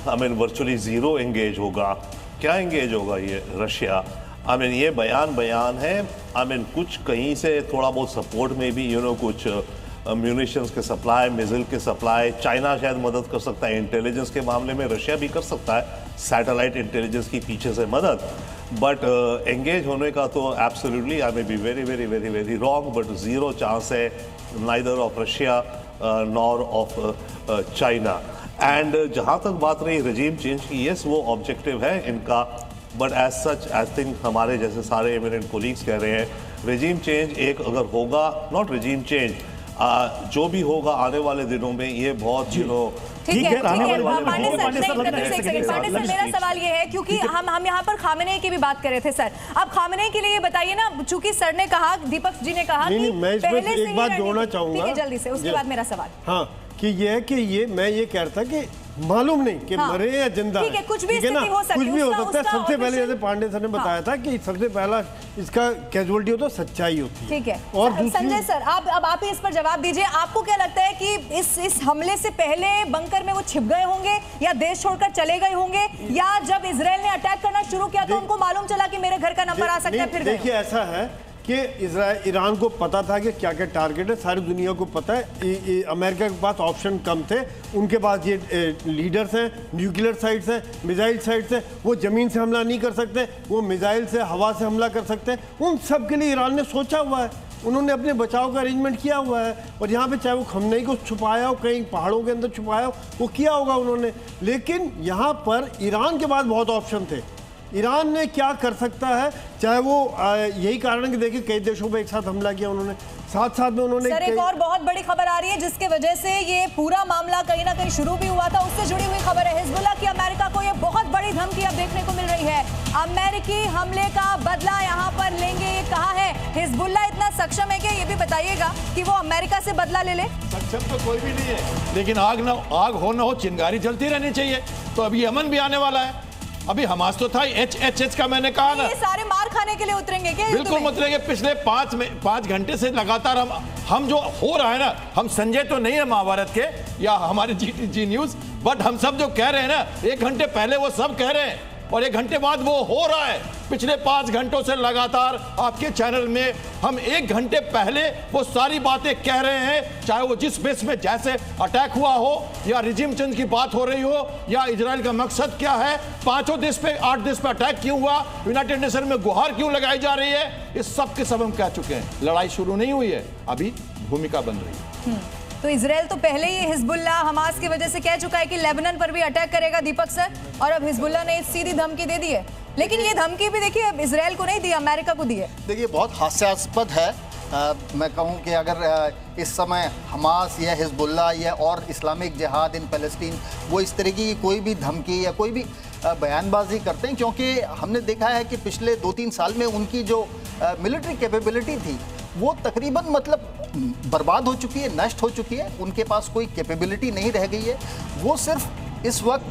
H: I mean virtually zero engage होगा। क्या एंगेज होगा ये रशिया? आई मीन ये बयान है। आई मीन कुछ कहीं से थोड़ा बहुत सपोर्ट में भी कुछ म्यूनिशंस के सप्लाई, मिसाइल के सप्लाई, चाइना शायद मदद कर सकता है। इंटेलिजेंस के मामले में रशिया भी कर सकता है, सैटेलाइट इंटेलिजेंस की पीछे से मदद। बट एंगेज होने का तो absolutely I may be very very very very wrong, but zero chance है, neither of Russia nor of China. And जहाँ तक बात रही रजीम चेंज की, यस वो ऑब्जेक्टिव है इनका, but as such I think हमारे जैसे सारे एमिनेंट कोलीग्स कह रहे हैं, रजीम चेंज एक अगर होगा, नॉट रजीम चेंज, जो भी होगा आने वाले दिनों में ये बहुत
B: ठीक है। पांडे सर, मेरा सवाल ये है, क्योंकि हम यहाँ पर खामेनेई की भी बात कर रहे थे सर। अब खामेनेई के लिए बताइए ना, चूंकि सर ने कहा, दीपक जी ने कहा कि
E: मैं इसमें एक बात जोड़ना चाहूंगा
B: जल्दी से, उसके बाद मेरा सवाल।
E: हाँ, कि ये मैं ये कह रहा था कि मालूम नहीं कि मरे या जिंदा,
B: ठीक है, कुछ भी
E: ना,
B: हो सकती है,
E: कुछ भी हो सकता है। सबसे पहले जैसे पांडे सर ने बताया था कि सबसे पहला इसका कैजुअलिटी हो तो सच्चाई होती है।
B: ठीक है,
E: और
B: संजय सर अब आप ही इस पर जवाब दीजिए। आपको क्या लगता है कि इस हमले से पहले बंकर में वो छिप गए होंगे या देश छोड़कर चले गए होंगे, या जब इजराइल ने अटैक करना शुरू किया तो उनको मालूम चला कि मेरे घर का नंबर आ सकता है, फिर
E: देखिए ऐसा है कि ईरान को पता था कि क्या क्या टारगेट है, सारी दुनिया को पता है। अमेरिका के पास ऑप्शन कम थे, उनके पास ये लीडर्स हैं, न्यूक्लियर साइट्स हैं, मिसाइल साइट्स हैं, वो ज़मीन से हमला नहीं कर सकते, वो मिसाइल से हवा से हमला कर सकते हैं। उन सब के लिए ईरान ने सोचा हुआ है, उन्होंने अपने बचाव का अरेंजमेंट किया हुआ है। और यहाँ पे चाहे वो खमनेई को छुपाया हो, कहीं पहाड़ों के अंदर छुपाया हो, वो किया होगा उन्होंने। लेकिन यहाँ पर ईरान के पास बहुत ऑप्शन थे। ईरान ने क्या कर सकता है, चाहे वो यही कारण है कि देखिए कई देशों पे एक साथ हमला किया उन्होंने, साथ में उन्होंने।
B: सर, एक और बहुत बड़ी खबर आ रही है जिसके वजह से ये पूरा मामला कहीं ना कहीं शुरू भी हुआ था, उससे जुड़ी हुई खबर है। हिजबुल्लाह की अमेरिका को ये बहुत बड़ी धमकी अब देखने को मिल रही है। अमेरिकी हमले का बदला यहाँ पर लेंगे, ये कहा है। हिजबुल्लाह इतना सक्षम है कि ये भी बताइएगा कि वो अमेरिका से बदला ले ले?
C: सक्षम तो कोई भी नहीं है, लेकिन आग हो ना हो, चिंगारी जलती रहनी चाहिए। तो अभी यमन भी आने वाला है, अभी हमास तो था एच का, मैंने कहा ना,
B: ये सारे मार खाने के लिए उतरेंगे क्या?
C: बिल्कुल उतरेंगे। पिछले 5 घंटे से लगातार हम जो हो रहा है ना, हम संजय तो नहीं है महाभारत के या हमारे जी न्यूज, बट हम सब जो कह रहे हैं ना, 1 घंटे पहले वो सब कह रहे हैं और 1 घंटे बाद वो हो रहा है। पिछले 5 घंटों से लगातार आपके चैनल में हम 1 घंटे पहले वो सारी बातें कह रहे हैं, चाहे वो जिस बेस में जैसे अटैक हुआ हो या रिजिम चेंज की बात हो रही हो या इजराइल का मकसद क्या है, 5 देश पे 8 देश पे अटैक क्यों हुआ, यूनाइटेड नेशन में गुहार क्यों लगाई जा रही है, इस सब के सब हम कह चुके हैं। लड़ाई शुरू नहीं हुई है, अभी भूमिका बन रही है।
B: तो इजराइल तो पहले ही हिजबुल्लाह हमास की वजह से कह चुका है कि लेबनान पर भी अटैक करेगा, दीपक सर, और अब हिजबुल्लाह ने सीधी धमकी दे दी है। लेकिन ये धमकी भी देखिए इजराइल को नहीं दी, अमेरिका को दी है।
G: देखिए बहुत हास्यास्पद है। मैं कहूँ कि अगर इस समय हमास या हिजबुल्लाह या और इस्लामिक जिहाद इन फ़लस्तीन वो इस तरह की कोई भी धमकी या कोई भी बयानबाजी करते हैं, क्योंकि हमने देखा है कि पिछले 2-3 साल में उनकी जो मिलिट्री कैपेबिलिटी थी वो तकरीबन मतलब बर्बाद हो चुकी है, नष्ट हो चुकी है। उनके पास कोई कैपेबिलिटी नहीं रह गई है। वो सिर्फ इस वक्त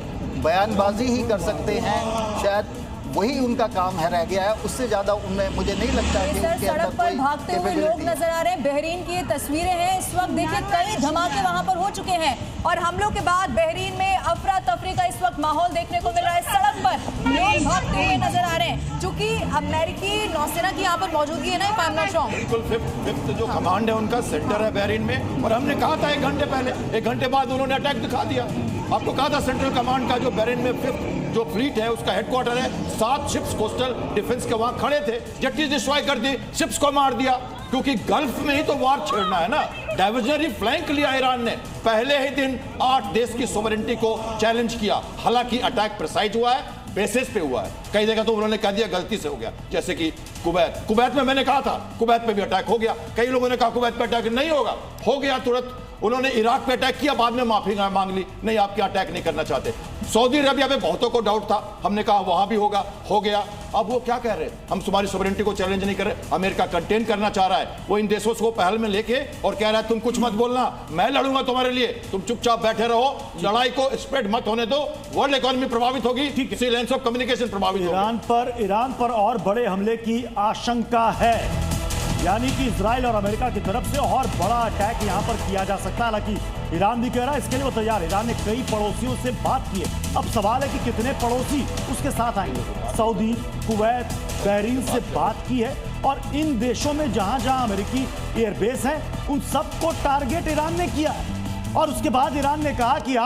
G: बयानबाजी ही कर सकते हैं, शायद वही उनका काम है, रह गया है। उससे ज़्यादा उनमें मुझे नहीं लगता कि उनके
B: सड़क पर भागते हुए लोग नजर आ रहे हैं। बहरीन की ये तस्वीरें हैं इस वक्त, देखिए कई धमाके वहां पर हो चुके हैं और हमलों के बाद बहरीन में अफरा तफरी का इस वक्त माहौल देखने को मिल रहा है। सड़क पर ड्रोन भागते हुए नजर आ रहे हैं, क्योंकि अमेरिकी नौसेना की यहाँ पर मौजूदगी है ना, if I'm not wrong।
C: बिल्कुल फिफ्थ जो कमांड है उनका सेंटर है बहरीन में, और हमने कहा था 1 घंटे पहले, 1 घंटे बाद उन्होंने अटैक दिखा दिया। आपको कहा था सेंट्रल कमांड का जो बहरीन में फिफ्थ जो फ्लीट है उसका हेडक्वार्टर है, 7 शिप्स कोस्टल डिफेंस के वहां खड़े थे, जेट्टी डिस्ट्रॉय कर दी, शिप्स को मार दिया, क्योंकि गल्फ में ही तो वार छेड़ना है ना। डाइवर्जनरी फ्लैंक लिया ईरान ने, पहले ही दिन 8 देश की सोवरेनिटी को चैलेंज किया। हालांकि अटैक प्रिसाइज हुआ है, बेसिस पे हुआ है, कई जगह तो उन्होंने कह दिया गलती से हो गया, जैसे कि कुवैत में मैंने कहा था कुवैत पे भी अटैक हो गया, कई लोगों ने कहा कुवैत पे अटैक नहीं होगा, हो गया तुरंत। उन्होंने इराक पे अटैक किया, बाद में माफी मांग ली, नहीं आप क्या अटैक नहीं करना चाहते। सऊदी अरबिया में बहुतों को डाउट था, हमने कहा वहां भी होगा, हो गया। अब वो क्या कह रहे हैं, हम तुम्हारी सोवरेनिटी को चैलेंज नहीं कर रहे, अमेरिका कंटेन करना चाह रहा है, वो इन देशों को पहल में लेके और कह रहा है तुम कुछ मत बोलना, मैं लड़ूंगा तुम्हारे लिए, तुम चुपचाप बैठे रहो, लड़ाई को स्प्रेड मत होने दो, वर्ल्ड इकोनॉमी प्रभावित होगी, किसी लाइंस ऑफ कम्युनिकेशन प्रभावित होगी।
A: ईरान पर और बड़े हमले की आशंका है, यानी कि इजराइल और अमेरिका की तरफ से और बड़ा अटैक यहां पर किया जा सकता है। हालांकि ईरान भी कह रहा है इसके लिए वो तैयार है। ईरान ने कई पड़ोसियों से बात की है, अब सवाल है कि कितने पड़ोसी उसके साथ आएंगे। सऊदी, कुवैत, बहरीन से बात की है, और इन देशों में जहां जहां अमेरिकी एयरबेस है उन सबको टारगेट ईरान ने किया है। और उसके बाद ईरान ने कहा कि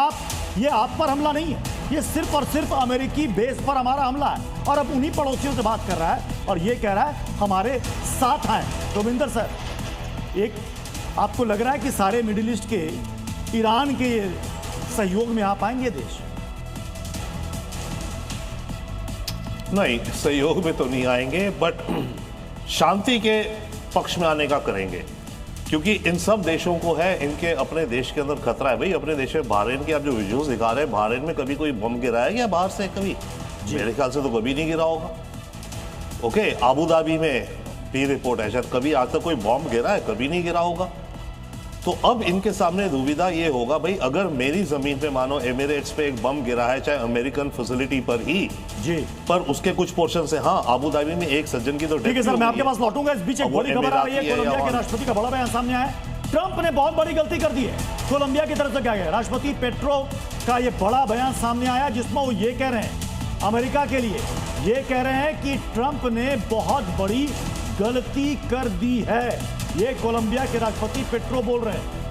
A: ये आप पर हमला नहीं है, ये सिर्फ और सिर्फ अमेरिकी बेस पर हमारा हमला है। और अब उन्हीं पड़ोसियों से बात कर रहा है और ये कह रहा है हमारे साथ आए। रविंदर सर, एक आपको लग रहा है कि सारे मिडिल ईस्ट के ईरान के सहयोग में आ पाएंगे देश?
H: नहीं, सहयोग में तो नहीं आएंगे, बट शांति के पक्ष में आने का करेंगे, क्योंकि इन सब देशों को है, इनके अपने देश के अंदर खतरा है। भाई अपने देश में बहरीन के आप जो विजुअल्स दिखा रहे हैं, बहरीन में कभी कोई बम गिरा है क्या बाहर से? कभी मेरे ख्याल से तो कभी नहीं गिरा होगा। ओके, आबू धाबी में भी रिपोर्ट है, शायद कभी आज तक कोई बम गिरा है? कभी नहीं गिरा होगा। तो अब इनके सामने दुविधा ये होगा, भाई अगर मेरी जमीन पे मानो एमिरेट्स पे एक बम गिरा है, चाहे अमेरिकन फैसिलिटी पर ही जी, पर उसके कुछ पोर्शन से, हाँ आबू धाबी में एक सज्जन की तो
A: ठीक है सर, मैं आपके पास लौटूंगा। इस बीच एक बड़ी खबर आ रही है, कोलंबिया के राष्ट्रपति का बड़ा बयान सामने आया है। ट्रंप ने बहुत बड़ी गलती कर दी है, कोलंबिया की तरफ से क्या गया, राष्ट्रपति पेट्रो का ये बड़ा बयान सामने आया, जिसमें वो ये कह रहे हैं, अमेरिका के लिए ये कह रहे हैं कि ट्रंप ने बहुत बड़ी गलती कर दी है। ये कोलंबिया के राष्ट्रपति पेट्रो बोल रहे हैं।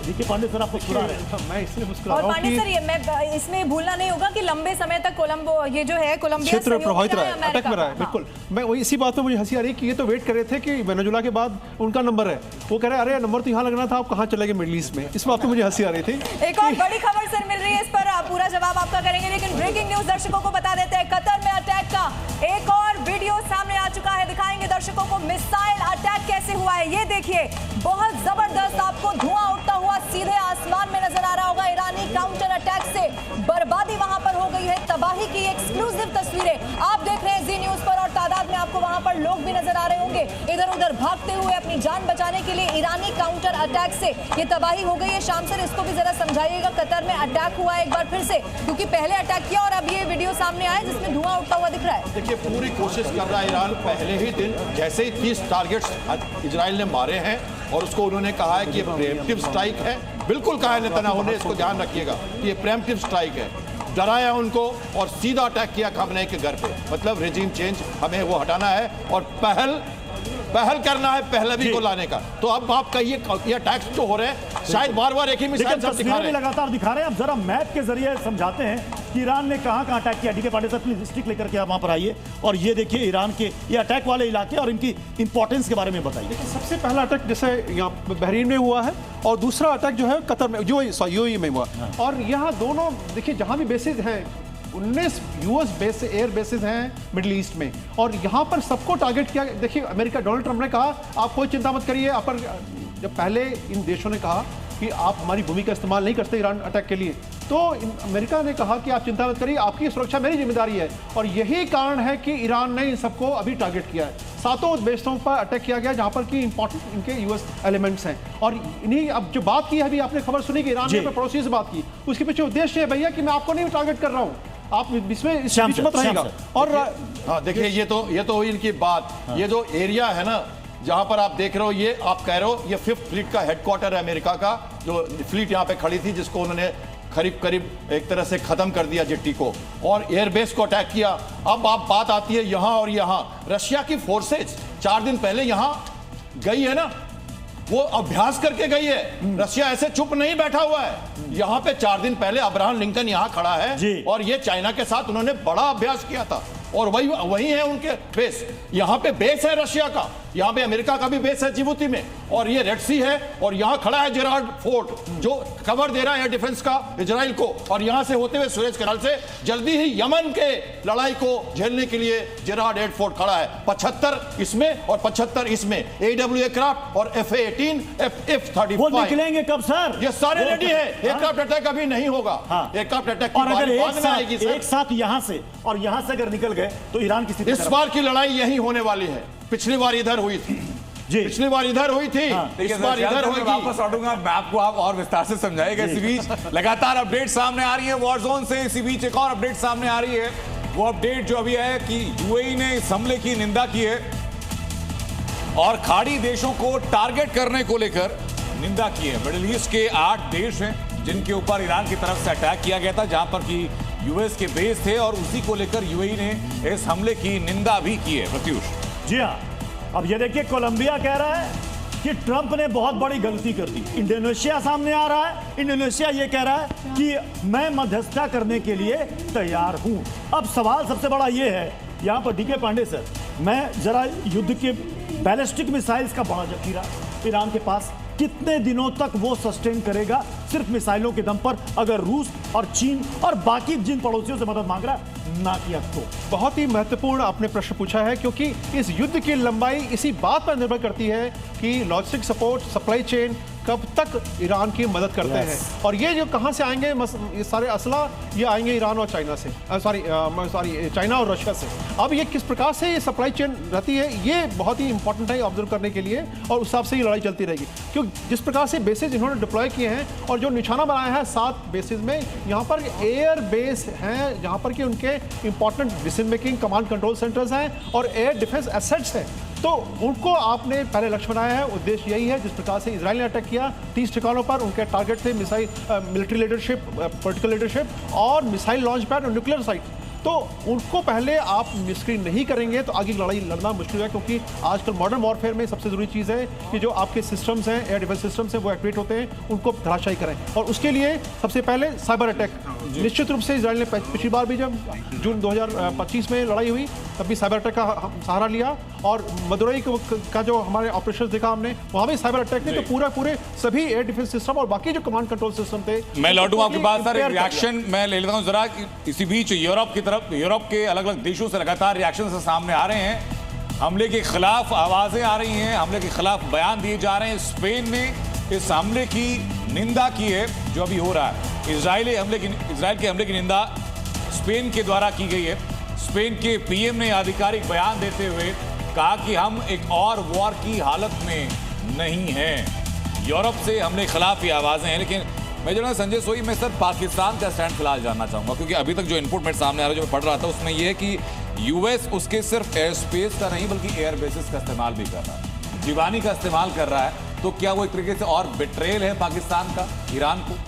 A: देखिए पांडे सर, आप मुस्कुरा रहे हैं, मैं इसलिए मुस्कुरा रहा हूं।
B: और पांडे सर, ये मैं इसमें भूलना नहीं होगा कि लंबे समय तक कोलंबो ये जो है कोलंबिया
F: क्षेत्र प्रभावित रहा है, अटैक में रहा है। बिल्कुल, मैं वही इसी बात में मुझे हंसी आ रही है कि ये तो वेट कर रहे थे कि वेनेजुला के बाद उनका नंबर है, वो कह रहे हैं अरे नंबर तो यहाँ लगना था, आप कहाँ चले गए मिडिल ईस्ट में। इस बात में मुझे हंसी आ रही थी।
B: एक और बड़ी खबर सर मिल रही है, इस पर पूरा जवाब आपका करेंगे, लेकिन ब्रेकिंग न्यूज दर्शकों को बता देते हैं। कतर में अटैक का एक और वीडियो सामने आ चुका है, दिखाएंगे दर्शकों को मिसाइल अटैक कैसे हुआ है। ये देखिए, बहुत जबरदस्त आपको धुआं उठता हुआ सीधे आसमान में नजर आ रहा होगा। ईरानी काउंटर अटैक से बर्बादी वहां पर हो गई है, तबाही की एक्सक्लूसिव तस्वीरें आप देख रहे हैं जी न्यूज पर, और तादाद में आपको वहां पर लोग भी नजर आ रहे होंगे इधर उधर भागते हुए अपनी जान बचाने के लिए। ईरानी काउंटर अटैक से ये तबाही हो गई है। शाम सर, इसको भी जरा समझाइएगा, कतर में अटैक हुआ है एक बार फिर से, क्योंकि पहले अटैक किया और अब ये वीडियो सामने आया जिसमें धुआं उठता हुआ दिख रहा है।
C: देखिए, पूरी कोशिश कर रहा है ईरान, पहले ही दिन जैसे ही 30 टारगेट्स इजराइल ने मारे हैं, और उसको उन्होंने कहा है कि ये प्रीएम्प्टिव स्ट्राइक है। बिल्कुल कहा है नेतन्याहू ने, इसको ध्यान रखिएगा कि ये प्रीएम्प्टिव स्ट्राइक है। डराया उनको और सीधा अटैक किया खamenei के घर पे, मतलब रेजिम चेंज हमें वो हटाना है और पहल करना है पहलवी को लाने का। तो अब आप कहिए, ये अटैक्स जो हो रहे हैं शायद बार बार एक ही मिसाइल सब दिखा रहे हैं,
A: लगातार दिखा रहे हैं। अब जरा मैप के जरिए समझाते हैं कि ईरान ने कहां अटैक किया। डीके पांडे साहब प्लीज स्टिक लेकर के आप वहां पर आइए, और ये देखिए ईरान के ये अटैक वाले इलाके और इनकी इंपॉर्टेंस के बारे में बताइए।
F: सबसे पहला अटैक जैसे यहाँ बहरीन में हुआ है, और दूसरा अटैक जो है कतर में, यूएई में हुआ। और यहाँ दोनों देखिए, जहाँ भी बेसिस हैं 19 यूएस बेस एयर बेसिस हैं मिडिल ईस्ट में, और यहाँ पर सबको टारगेट किया। देखिए, अमेरिका, डोनाल्ड ट्रंप ने कहा आप कोई चिंता मत करिए, आप पर जब पहले इन देशों ने कहा कि आप हमारी भूमि का इस्तेमाल नहीं करते ईरान अटैक के लिए, तो अमेरिका ने कहा कि आप चिंता मत करिए, आपकी सुरक्षा मेरी जिम्मेदारी है। और यही कारण है कि ईरान ने इन सबको अभी टारगेट किया है। 7 बेसों पर अटैक किया गया जहां पर कि इंपॉर्टेंट इनके यूएस एलिमेंट्स हैं। और इन्हीं, अब जो बात की है, अभी आपने खबर सुनी कि ईरान ने पड़ोसी से बात की, उसके पीछे उद्देश्य है भैया कि मैं आपको नहीं टारगेट कर रहा हूँ, आप इसमें बीच मत रहेगा। और
C: हाँ, देखिए, ये तो हुई इनकी बात। ये जो एरिया है ना जहां पर आप देख रहे हो, ये आप कह रहे हो ये 5th फ्लीट का हेडक्वार्टर है अमेरिका का, जो फ्लीट यहाँ पे खड़ी थी जिसको उन्होंने करीब करीब एक तरह से खत्म कर दिया जेट्टी को और एयरबेस को अटैक किया। अब आप बात आती है यहां और यहां, रशिया की फोर्सेज 4 दिन पहले यहां गई है ना, वो अभ्यास करके गई है। रशिया ऐसे चुप नहीं बैठा हुआ है। यहां पे 4 दिन पहले अब्राहम लिंकन यहां खड़ा है और ये चाइना के साथ उन्होंने बड़ा अभ्यास किया था और वही है उनके बेस। यहां पे बेस है रशिया का, यहां पे अमेरिका का भी बेस है जिबूती में, और ये रेड सी है और यहां खड़ा है जेरार्ड फोर्ट जो कवर दे रहा है डिफेंस का इजराइल को, और यहां से होते हुए सुएज कैनाल से जल्दी ही यमन के लड़ाई को झेलने के लिए जेरार्ड फोर्ट खड़ा है। 75 इसमें और 75 इसमें, AW एयरक्राफ्ट और FA-18 F-35
A: वो निकलेंगे कब सर?
C: ये सारे रेडी है। एयरक्राफ्ट अटैक अभी नहीं होगा। एयरक्राफ्ट अटैक
A: और अगर एक साथ यहां से और यहां से अगर निकल गए तो ईरान की स्थिति,
C: इस बार की लड़ाई यही होने वाली है। पिछली बार इधर हुई थी जी, पिछली बार इधर हुई थी, इस बार इधर होगी।
J: वापस लौटूंगा, मैं आपको आप और विस्तार से समझाएगा। इसी बीच लगातार अपडेट सामने आ रही है वॉर जोन से। इसी बीच एक और अपडेट सामने आ रही है, वो अपडेट जो अभी है कि यूएई ने इस हमले की निंदा की है और खाड़ी देशों को टारगेट करने को लेकर निंदा की है। मिडिल ईस्ट के 8 देश हैं जिनके ऊपर ईरान की तरफ से अटैक किया गया था, जहां पर कि यूएस के बेस थे, और उसी को लेकर यूएई ने इस हमले की निंदा भी की है। प्रत्युष
A: जी हाँ, अब ये देखिए कोलंबिया कह रहा है कि ट्रंप ने बहुत बड़ी गलती कर दी। इंडोनेशिया सामने आ रहा है, इंडोनेशिया ये कह रहा है कि मैं मध्यस्थता करने के लिए तैयार हूं। अब सवाल सबसे बड़ा ये है, यहां पर डीके पांडे सर, मैं जरा युद्ध के बैलिस्टिक मिसाइल्स का बड़ा जखीरा ईरान के पास, कितने दिनों तक वो सस्टेन करेगा सिर्फ मिसाइलों के दम पर, अगर रूस और चीन और बाकी जिन पड़ोसियों से मदद मांग रहा है ना किया तो?
F: बहुत ही महत्वपूर्ण आपने प्रश्न पूछा है, क्योंकि इस युद्ध की लंबाई इसी बात पर निर्भर करती है कि लॉजिस्टिक सपोर्ट, सप्लाई चेन कब तक ईरान की मदद करते हैं, और ये जो कहां से आएंगे ये सारे असला, ये आएंगे ईरान और चाइना से, सॉरी चाइना और रशिया से। अब ये किस प्रकार से ये सप्लाई चेन रहती है, ये बहुत ही इंपॉर्टेंट है ऑब्जर्व करने के लिए, और उस हिसाब से ये लड़ाई चलती रहेगी। क्योंकि जिस प्रकार से बेसिस इन्होंने डिप्लॉय किए हैं और जो निशाना बनाया है 7 बेसिस में, यहाँ पर एयर बेस हैं जहाँ पर कि उनके important decision making command control centres हैं और एयर डिफेंस एसेट्स हैं, तो उनको आपने पहले लक्ष्य बनाया है। उद्देश्य यही है, जिस प्रकार से इजराइल ने अटैक किया 30 ठिकानों पर, उनके टारगेट थे missile, military leadership, political leadership और मिसाइल लॉन्च पैड और न्यूक्लियर साइट, तो उनको पहले आप निष्क्रिय नहीं करेंगे तो आगे की लड़ाई लड़ना मुश्किल है। क्योंकि आजकल मॉडर्न वॉरफेयर में सबसे जरूरी चीज़ है कि जो आपके सिस्टम्स हैं, एयर डिफेंस सिस्टम्स हैं, वो एक्टिवेट होते हैं, उनको धराशायी करें, और उसके लिए सबसे पहले साइबर अटैक। निश्चित रूप से इजराइल ने पिछली बार भी जब जून 2025 में लड़ाई हुई तब भी साइबर अटैक का सहारा लिया, और मदुरई का जो हमारे ऑपरेशन देखा हमने, वहाँ भी साइबर अटैक थे, तो पूरे सभी एयर डिफेंस सिस्टम और बाकी जो कमांड कंट्रोल सिस्टम थे।
J: मैं लौटूंगा आपके पास सर, रिएक्शन मैं ले लेता हूँ जरा। इसी बीच यूरोप की तरफ, यूरोप के अलग अलग देशों से लगातार रिएक्शन से सामने आ रहे हैं, हमले के खिलाफ आवाजें आ रही हैं, हमले के खिलाफ बयान दिए जा रहे हैं। स्पेन ने इस हमले की निंदा की है जो अभी हो रहा है। इजराइल के हमले की निंदा स्पेन के द्वारा की गई है। स्पेन के पीएम ने आधिकारिक बयान देते हुए कहा कि हम एक और वॉर की हालत में नहीं हैं। यूरोप से हमले के खिलाफ ये आवाजें हैं, लेकिन मैं जो ना संजय सोई, मैं सर पाकिस्तान का स्टैंड फिलहाल जानना चाहूंगा, क्योंकि अभी तक जो इनपुट मेरे सामने आ रहा है, जो मैं पढ़ रहा था, उसमें यह है कि यूएस उसके सिर्फ एयर स्पेस का नहीं बल्कि एयर बेसिस का इस्तेमाल भी कर रहा है, जीवानी का इस्तेमाल कर रहा है। तो क्या वो एक तरीके से और बिट्रेल है पाकिस्तान का ईरान को?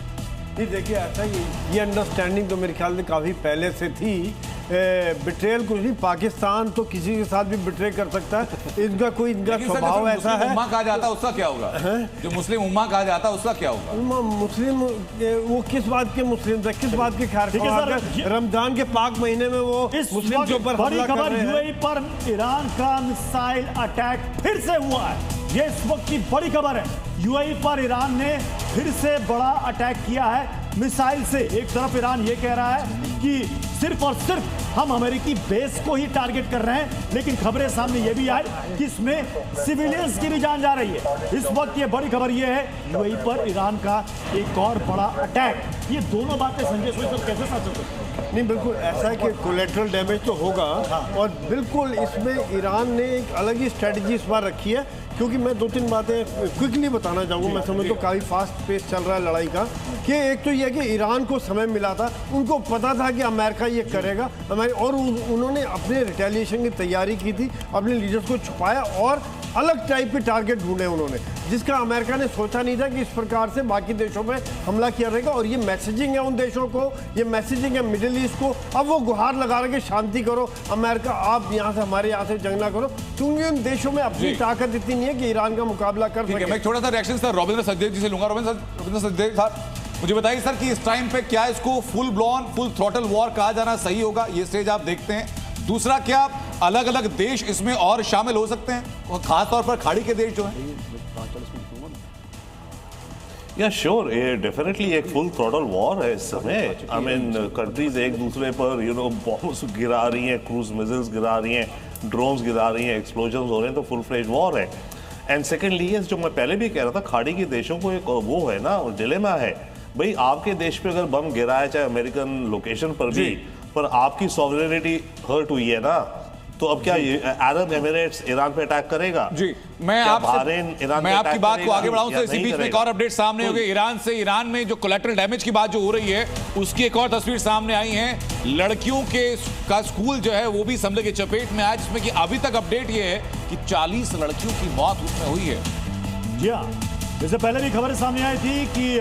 E: जी देखिए, ऐसा ये अंडरस्टैंडिंग तो मेरे ख्याल से काफ़ी पहले से थी। बिट्रेल कुछ नहीं, पाकिस्तान तो किसी के साथ भी बिट्रे कर सकता है, इनका स्वभाव ऐसा है।
J: उम्मा कहा जाता है उसका क्या होगा? जो मुस्लिम उम्मा कहा जाता है उसका क्या होगा?
E: मुस्लिम वो किस बात के मुस्लिम थे, किस बात के ख्याल? रमजान के पाक महीने में वो मुस्लिम के ऊपर
A: बड़ी खबर, यूएई पर ईरान का मिसाइल अटैक फिर से हुआ है। ये इस वक्त की बड़ी खबर है। यूएई पर ईरान ने फिर से बड़ा अटैक किया है मिसाइल से। एक तरफ ईरान ये कह रहा है कि सिर्फ और सिर्फ हम अमेरिकी बेस को ही टारगेट कर रहे हैं, लेकिन खबरें सामने ये भी आई कि इसमें सिविलियंस की भी जान जा रही है। इस वक्त ये बड़ी खबर ये है, यूएई पर ईरान का एक और बड़ा अटैक। ये दोनों बातें संजय सोई सर कैसे साथ चल सकती हैं?
E: नहीं, बिल्कुल ऐसा है कि कोलेट्रल डैमेज तो होगा। और बिल्कुल इसमें ईरान ने एक अलग ही स्ट्रेटजी इस बार रखी है, क्योंकि मैं 2-3 बातें क्विकली बताना चाहूँगा। मैं समझता हूँ काफ़ी फास्ट पेस चल रहा है लड़ाई का, कि एक तो यह कि ईरान को समय मिला था, उनको पता था कि अमेरिका ये करेगा, और उन्होंने अपने रिटेलिएशन की तैयारी की थी, अपने लीडर्स को छुपाया और अलग टाइप के टारगेट ढूंढे उन्होंने, जिसका अमेरिका ने सोचा नहीं था कि इस प्रकार से बाकी देशों पे हमला किया रहेगा। और ये मैसेजिंग है उन देशों को, ये मैसेजिंग है मिडिल ईस्ट को। अब वो गुहार लगा रहे कि शांति करो अमेरिका, आप यहाँ से हमारे यहाँ से जंग ना करो, क्योंकि उन देशों में अपनी ताकत इतनी नहीं है कि ईरान का मुकाबला कर सके।
J: मैं थोड़ा सा रिएक्शन सर रविंद्र सचदेव जी से लूंगा। रविंद्र सचदेव साहब, मुझे बताइए सर कि इस टाइम पे क्या इसको फुल ब्लॉन फुल थ्रॉटल वॉर कहा जाना सही होगा? ये स्टेज आप देखते हैं। दूसरा, क्या अलग अलग देश इसमें और शामिल हो सकते हैं, और खासतौर पर खाड़ी के देश जो हैं?
H: या श्योर, ये डेफिनेटली एक फुल थ्रॉटल वॉर है इस समय। आई मीन कंट्रीज एक दूसरे पर बॉम्ब्स गिरा रही हैं, क्रूज मिसाइल्स गिरा रही हैं, ड्रोन्स गिरा रही हैं, एक्सप्लोजन हो रहे हैं, तो फुल फ्लेज वॉर है। एंड सेकेंडली, जो मैं पहले भी कह रहा था, खाड़ी के देशों को एक वो है ना, डिलेमा है भाई, आपके देश पे अगर बम गिरा है, चाहे अमेरिकन लोकेशन पर भी, पर आपकी सॉवरेनिटी हर्ट हुई है ना, तो अब क्या अरब एमिरेट्स ईरान पे अटैक करेगा?
J: जी, मैं आपकी बात को आगे बढ़ाऊं। इसी बीच में एक और अपडेट सामने हो गई ईरान में जो कोलैटरल डैमेज की बात जो हो रही है, उसकी एक और तस्वीर सामने आई है। लड़कियों का स्कूल जो है वो भी हमले की चपेट में आया, जिसमें कि अभी तक अपडेट ये है कि 40 लड़कियों की मौत उसमें हुई है।
A: जी हाँ, इससे पहले भी खबर सामने आई थी कि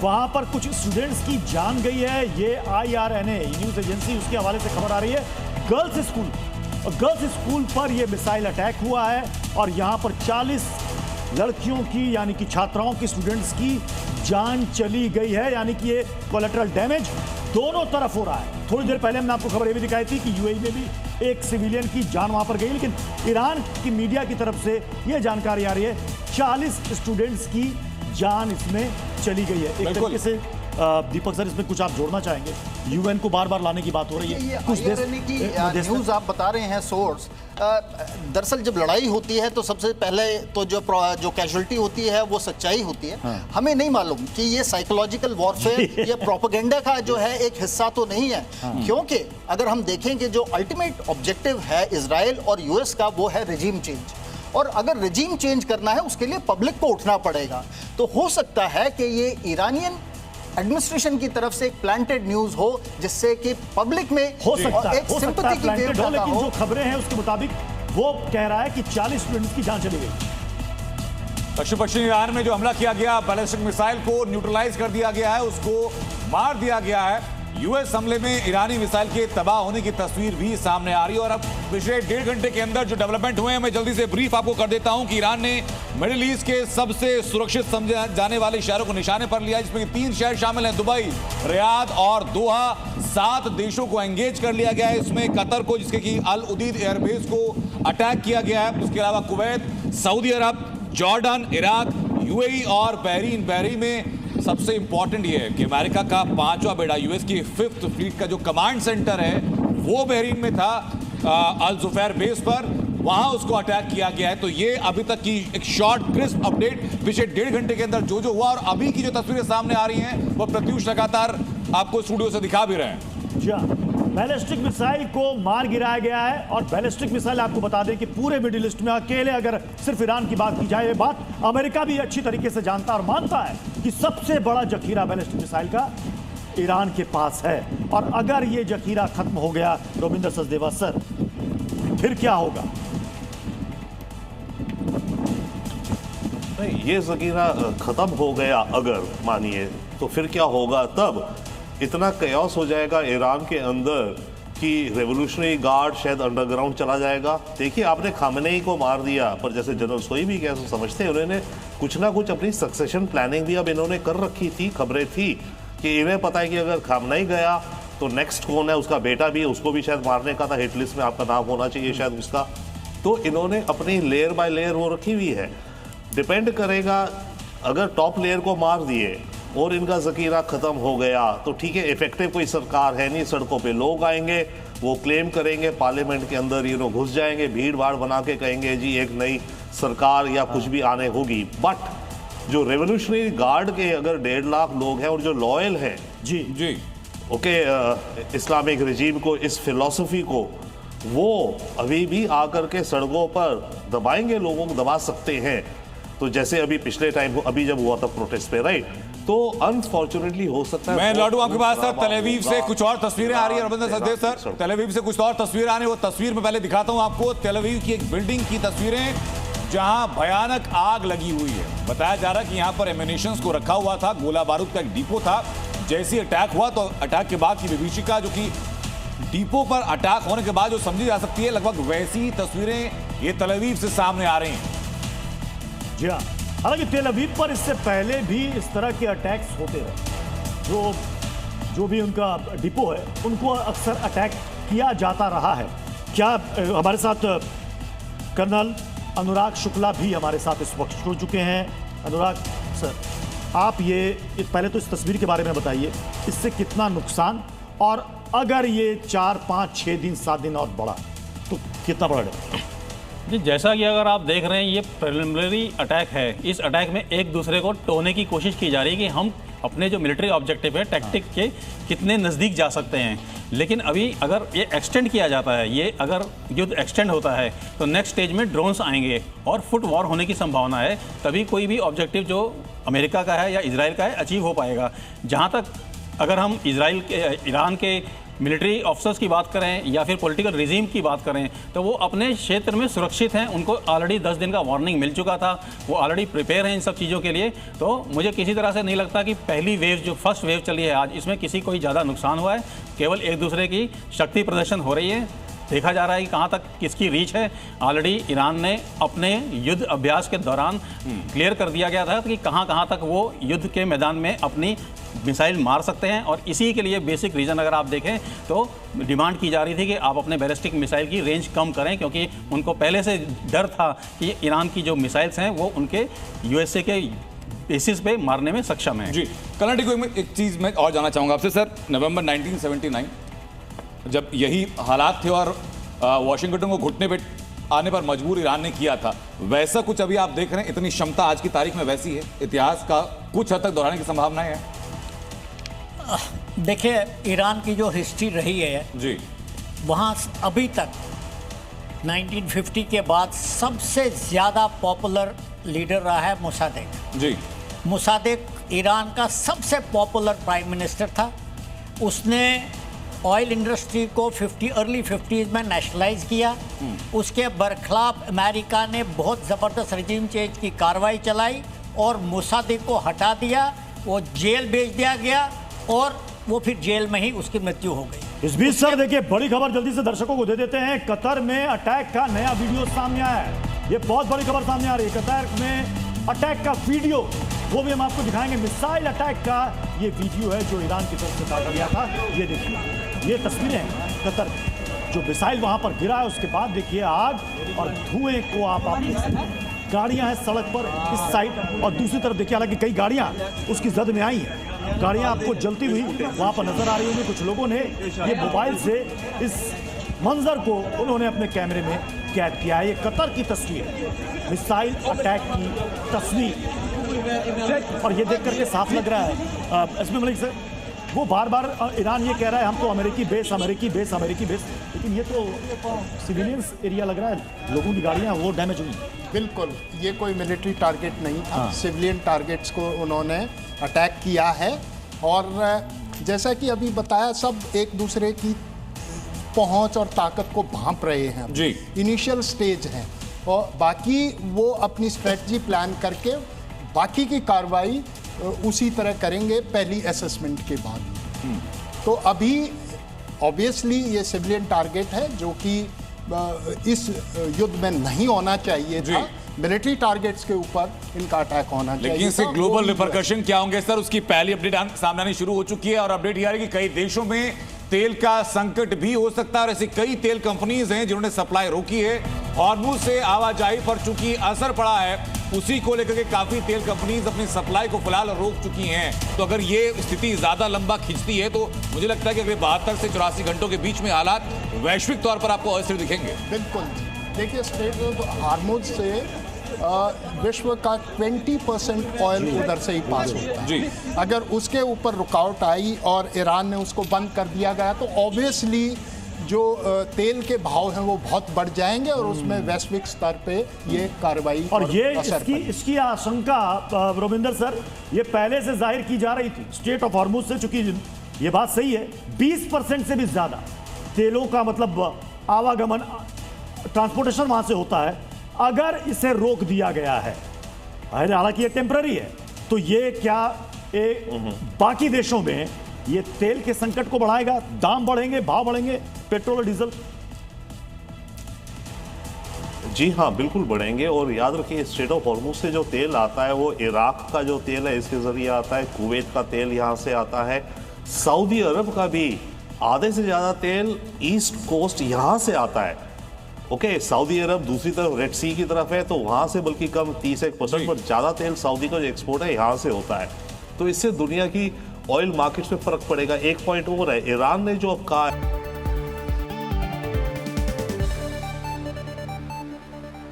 A: वहां पर कुछ स्टूडेंट्स की जान गई है। ये IRNA न्यूज एजेंसी, उसके हवाले से खबर आ रही है। गर्ल्स स्कूल पर यह मिसाइल अटैक हुआ है और यहां पर 40 लड़कियों की, यानी कि छात्राओं की, स्टूडेंट्स की जान चली गई है। यानी कि ये कोलैटरल डैमेज दोनों तरफ हो रहा है। थोड़ी देर पहले हमने आपको खबर ये भी दिखाई थी कि UAE में भी एक सिविलियन की जान वहां पर गई, लेकिन ईरान की मीडिया की तरफ से यह जानकारी आ रही है 40 स्टूडेंट्स की जान इसमें चली गई है। एक तरीके से दीपक सर, इसमें कुछ आप जोड़ना चाहेंगे? UN को बार बार लाने की बात हो रही है, कुछ देश की
G: न्यूज़ आप बता रहे हैं सोर्स। दरअसल जब लड़ाई होती है तो सबसे पहले तो जो कैजुअल्टी होती है वो सच्चाई होती है। हाँ। हमें नहीं मालूम कि ये साइकोलॉजिकल वॉरफेयर या प्रोपेगेंडा का जो है एक हिस्सा तो नहीं है। हाँ। क्योंकि अगर हम देखें कि जो अल्टीमेट ऑब्जेक्टिव है इजराइल और US का, वो है रिजीम चेंज, और अगर रिजीम चेंज करना है उसके लिए पब्लिक को उठना पड़ेगा। तो हो सकता है कि ये ईरानियन एडमिनिस्ट्रेशन की तरफ से एक प्लांटेड न्यूज हो, जिससे कि पब्लिक में
A: हो सकता है प्लांटेड हो, लेकिन जो खबरें हैं उसके मुताबिक वो कह रहा है कि 40 स्टूडेंट्स की जान चली गई।
J: पश्चिमी ईरान में जो हमला किया गया, बैलिस्टिक मिसाइल को न्यूट्रलाइज कर दिया गया है, उसको मार दिया गया है। US हमले में ईरानी मिसाइल के तबाह होने की तस्वीर भी सामने आ रही है। और अब पिछले 1.5 घंटे के अंदर जो डेवलपमेंट हुए हैं, मैं जल्दी से ब्रीफ आपको कर देता हूं कि ईरान ने मिडिल ईस्ट के सबसे सुरक्षित समझे जाने वाले शहरों को निशाने पर लिया, जिसमें 3 शहर शामिल हैं, दुबई, रियाद और दोहा। 7 देशों को एंगेज कर लिया गया है। इसमें कतर को, जिसके कि अल उदीद एयरबेस को अटैक किया गया है। उसके अलावा कुवैत, सऊदी अरब, जॉर्डन, इराक, UAE और बहरीन में सबसे इंपॉर्टेंट ये है कि अमेरिका का 5वां बेड़ा, US की 5th फ्लीट का जो कमांड सेंटर है वो बहरीन में था, अल जुफैर बेस पर, वहां उसको अटैक किया गया है। तो ये अभी तक की एक शॉर्ट क्रिस्प अपडेट पिछले 1.5 घंटे के अंदर जो हुआ, और अभी की जो तस्वीरें सामने आ रही हैं वो प्रत्युष लगातार आपको स्टूडियो से दिखा भी रहे हैं।
A: जी हाँ, बैलिस्टिक मिसाइल को मार गिराया गया है। और बैलिस्टिक मिसाइल, आपको बता दें कि पूरे मिडिल ईस्ट में अकेले अगर सिर्फ ईरान की बात की जाए, ये बात अमेरिका भी अच्छी तरीके से जानता और मानता है कि सबसे बड़ा जखीरा बैलिस्टिक मिसाइल का ईरान के पास है। और अगर ये जखीरा खत्म हो गया, रविंद्र सचदेवा सर, फिर क्या होगा?
H: नहीं, ये जखीरा खत्म हो गया अगर मानिए, तो फिर क्या होगा? तब इतना कयास हो जाएगा ईरान के अंदर कि रेवोल्यूशनरी गार्ड शायद अंडरग्राउंड चला जाएगा। देखिए, आपने खामनेई को मार दिया, पर जैसे जनरल सोई भी क्या समझते हैं, उन्होंने कुछ ना कुछ अपनी सक्सेशन प्लानिंग भी अब इन्होंने कर रखी थी। खबरें थी कि इन्हें पता है कि अगर खामनेई गया तो नेक्स्ट कौन है, उसका बेटा भी है, उसको भी शायद मारने का था, हिट लिस्ट में आपका नाम होना चाहिए शायद उसका। तो इन्होंने अपनी लेयर बाय लेयर वो रखी हुई है। डिपेंड करेगा, अगर टॉप लेयर को मार दिए और इनका जखीरा खत्म हो गया तो ठीक है, इफेक्टिव कोई सरकार है नहीं, सड़कों पे लोग आएंगे, वो क्लेम करेंगे, पार्लियामेंट के अंदर घुस जाएंगे, भीड़ भाड़ बना के कहेंगे जी एक नई सरकार या कुछ भी आने होगी। बट जो रेवोल्यूशनरी गार्ड के अगर 1.5 लाख लोग हैं और जो लॉयल हैं
J: जी,
H: ओके, इस्लामिक रजीम को, इस फिलॉसफी को वो अभी भी आकर के सड़कों पर दबाएंगे, लोगों को दबा सकते हैं। तो जैसे अभी पिछले टाइम अभी जब हुआ था प्रोटेस्ट पे, राइट, तो अनफॉर्चुनेटली हो सकता है।
J: मैं लौटू आपके पास सर, तेल अवीव से कुछ और तस्वीरें आ रही है रविंद्र सचदेव सर, तेल अवीव से कुछ और तस्वीरें आ रही है। वो तस्वीर में पहले दिखाता हूं आपको, तेल अवीव की एक बिल्डिंग की तस्वीरें जहां भयानक आग लगी हुई है। बताया जा रहा है कि यहां पर एमिनेशंस को रखा हुआ था, गोला बारूद का एक डिपो था। जैसे अटैक हुआ तो अटैक के बाद की विभीषिका जो कि डिपो पर अटैक होने के बाद जो समझी जा सकती है, लगभग वैसी तस्वीरें ये तेल अवीव से सामने आ रही हैं।
A: जी हाँ, हालांकि तेल अवीव पर इससे पहले भी इस तरह के अटैक्स होते रहे। जो भी उनका डिपो है उनको अक्सर अटैक किया जाता रहा है। क्या हमारे साथ कर्नल अनुराग शुक्ला भी हमारे साथ इस वक्त जुड़ चुके हैं। अनुराग सर, आप ये पहले तो इस तस्वीर के बारे में बताइए, इससे कितना नुकसान, और अगर ये 4, 5, 6 दिन 7 दिन और बढ़ा तो कितना बढ़ेगा?
K: जी, जैसा कि अगर आप देख रहे हैं ये प्रिलिमिनरी अटैक है। इस अटैक में एक दूसरे को टोने की कोशिश की जा रही है कि हम अपने जो मिलिट्री ऑब्जेक्टिव है, टैक्टिक के कितने नज़दीक जा सकते हैं। लेकिन अभी अगर ये एक्सटेंड किया जाता है, ये अगर युद्ध एक्सटेंड होता है तो नेक्स्ट स्टेज में ड्रोन्स आएंगे और फुट वॉर होने की संभावना है। तभी कोई भी ऑब्जेक्टिव जो अमेरिका का है या इजराइल का है अचीव हो पाएगा। जहाँ तक अगर हम इजराइल के, ईरान के मिलिट्री ऑफिसर्स की बात करें या फिर पॉलिटिकल रिजीम की बात करें तो वो अपने क्षेत्र में सुरक्षित हैं। उनको ऑलरेडी 10 दिन का वार्निंग मिल चुका था, वो ऑलरेडी प्रिपेयर हैं इन सब चीज़ों के लिए। तो मुझे किसी तरह से नहीं लगता कि पहली वेव जो फर्स्ट वेव चली है आज, इसमें किसी को ही ज़्यादा नुकसान हुआ है। केवल एक दूसरे की शक्ति प्रदर्शन हो रही है, देखा जा रहा है कि कहाँ तक किसकी रीच है। ऑलरेडी ईरान ने अपने युद्ध अभ्यास के दौरान क्लियर कर दिया गया था कि कहाँ कहाँ तक वो युद्ध के मैदान में अपनी मिसाइल मार सकते हैं। और इसी के लिए बेसिक रीज़न अगर आप देखें तो डिमांड की जा रही थी कि आप अपने बैलिस्टिक मिसाइल की रेंज कम करें, क्योंकि उनको पहले से डर था कि ईरान की जो मिसाइल्स हैं वो उनके यूएसए के बेसिस पे मारने में सक्षम है।
J: जी, कर्नाटक को एक चीज़ मैं और जानना चाहूँगा आपसे सर। नवंबर 1979 जब यही हालात थे और वॉशिंगटन को घुटने पे आने पर मजबूर ईरान ने किया था, वैसा कुछ अभी आप देख रहे हैं? इतनी क्षमता आज की तारीख में वैसी है? इतिहास का कुछ हद तक दोहराने की संभावनाएं हैं?
D: देखिए, ईरान की जो हिस्ट्री रही है
J: जी,
D: वहाँ अभी तक 1950 के बाद सबसे ज़्यादा पॉपुलर लीडर रहा है मोसादेक
J: जी।
D: मोसादेक ईरान का सबसे पॉपुलर प्राइम मिनिस्टर था। उसने ऑयल इंडस्ट्री को अर्ली 50s में नेशनलाइज किया। उसके बरखिलाफ अमेरिका ने बहुत ज़बरदस्त रजीम चेंज की कार्रवाई चलाई और मोसादेक को हटा दिया। वो जेल भेज दिया गया और वो फिर जेल में ही उसकी मृत्यु हो गई।
A: इस बीच सर देखिए, बड़ी खबर जल्दी से दर्शकों को दे देते हैं। कतर में अटैक का नया वीडियो सामने आया है। ये बहुत बड़ी खबर सामने आ रही है। कतर में अटैक का वीडियो, वो भी हम आपको दिखाएंगे। मिसाइल अटैक का ये वीडियो है जो ईरान की तरफ से काटा गया था। ये देखिए, ये तस्वीरें हैं कतर जो मिसाइल वहां पर गिरा है। उसके बाद देखिए आग और धुएं को आप देख सकते हैं। गाड़ियां हैं सड़क पर इस साइड और दूसरी तरफ देखिए, हालांकि कई गाड़ियां उसकी जद में आई हैं। गाड़ियां आपको जलती हुई वहां पर नजर आ रही होंगी। कुछ लोगों ने ये मोबाइल से इस मंजर को उन्होंने अपने कैमरे में कैद किया है। ये कतर की तस्वीर, मिसाइल अटैक की तस्वीर, और ये देख करके साफ लग रहा है एसपी मलिक सर, वो बार बार ईरान ये कह रहा है हम तो अमेरिकी बेस, लेकिन ये तो सिविलियंस एरिया लग रहा है। लोगों की गाड़ियां वो डैमेज हुई।
I: बिल्कुल, ये कोई मिलिट्री टारगेट नहीं था। सिविलियन टारगेट्स को उन्होंने अटैक किया है और जैसा कि अभी बताया, सब एक दूसरे की पहुंच और ताकत को भांप रहे हैं
J: जी।
I: इनिशियल स्टेज है और बाकी वो अपनी स्ट्रेटजी प्लान करके बाकी की कार्रवाई उसी तरह करेंगे पहली असेसमेंट के बाद। तो अभी ऑब्वियसली ये सिविलियन टारगेट है जो कि इस युद्ध में नहीं होना चाहिए था। मिलिट्री टारगेट्स के ऊपर इनका अटैक होना चाहिए।
J: लेकिन इससे ग्लोबल रिपरकशन क्या होंगे सर? उसकी पहली अपडेट सामने आनी शुरू हो चुकी है और अपडेट ये आ रही है कि कई देशों में तेल का संकट भी हो सकता है और ऐसी कई तेल कंपनीज हैं जिन्होंने सप्लाई रोकी है। हॉर्मुज से आवाजाही पर चूंकि असर पड़ा है, उसी को लेकर के काफी तेल कंपनीज अपनी सप्लाई को फिलहाल रोक चुकी हैं। तो अगर ये स्थिति ज्यादा लंबा खिंचती है तो मुझे लगता है कि अगले 72 से 84 घंटों के बीच में हालात वैश्विक तौर पर आपको अस्थिर दिखेंगे।
I: बिल्कुल, देखिए स्ट्रेट ऑफ हॉर्मुज से विश्व का 20% ऑयल उधर से ही पास होता है। अगर उसके ऊपर रुकावट आई और ईरान ने उसको बंद कर दिया गया तो ऑब्वियसली जो तेल के भाव हैं वो बहुत बढ़ जाएंगे और उसमें वैश्विक स्तर पे ये कार्रवाई
A: और ये
I: असर
A: इसकी आशंका रविंदर सर ये पहले से जाहिर की जा रही थी स्ट्रेट ऑफ हॉर्मुज से, चूंकि ये बात सही है 20% से भी ज्यादा तेलों का मतलब आवागमन ट्रांसपोर्टेशन वहां से होता है, अगर इसे रोक दिया गया है, हालांकि ये टेम्पररी है, तो ये क्या बाकी देशों में ये तेल के संकट को बढ़ाएगा? दाम बढ़ेंगे, भाव बढ़ेंगे पेट्रोल और डीजल?
H: जी हाँ, बिल्कुल बढ़ेंगे। और याद रखिए स्ट्रेट ऑफ हॉर्मुज से जो तेल आता है वो इराक का जो तेल है इसके जरिए आता है, कुवैत का तेल यहाँ से आता है, सऊदी अरब का भी आधे से ज़्यादा तेल ईस्ट कोस्ट यहाँ से आता है। ओके, सऊदी अरब दूसरी तरफ रेड सी की तरफ है तो वहाँ से बल्कि कम 30% पर ज़्यादा तेल सऊदी का जो एक्सपोर्ट है यहाँ से होता है। तो इससे दुनिया की ऑयल मार्केट्स में फर्क पड़ेगा। एक पॉइंट और है, ईरान ने जो अब कहा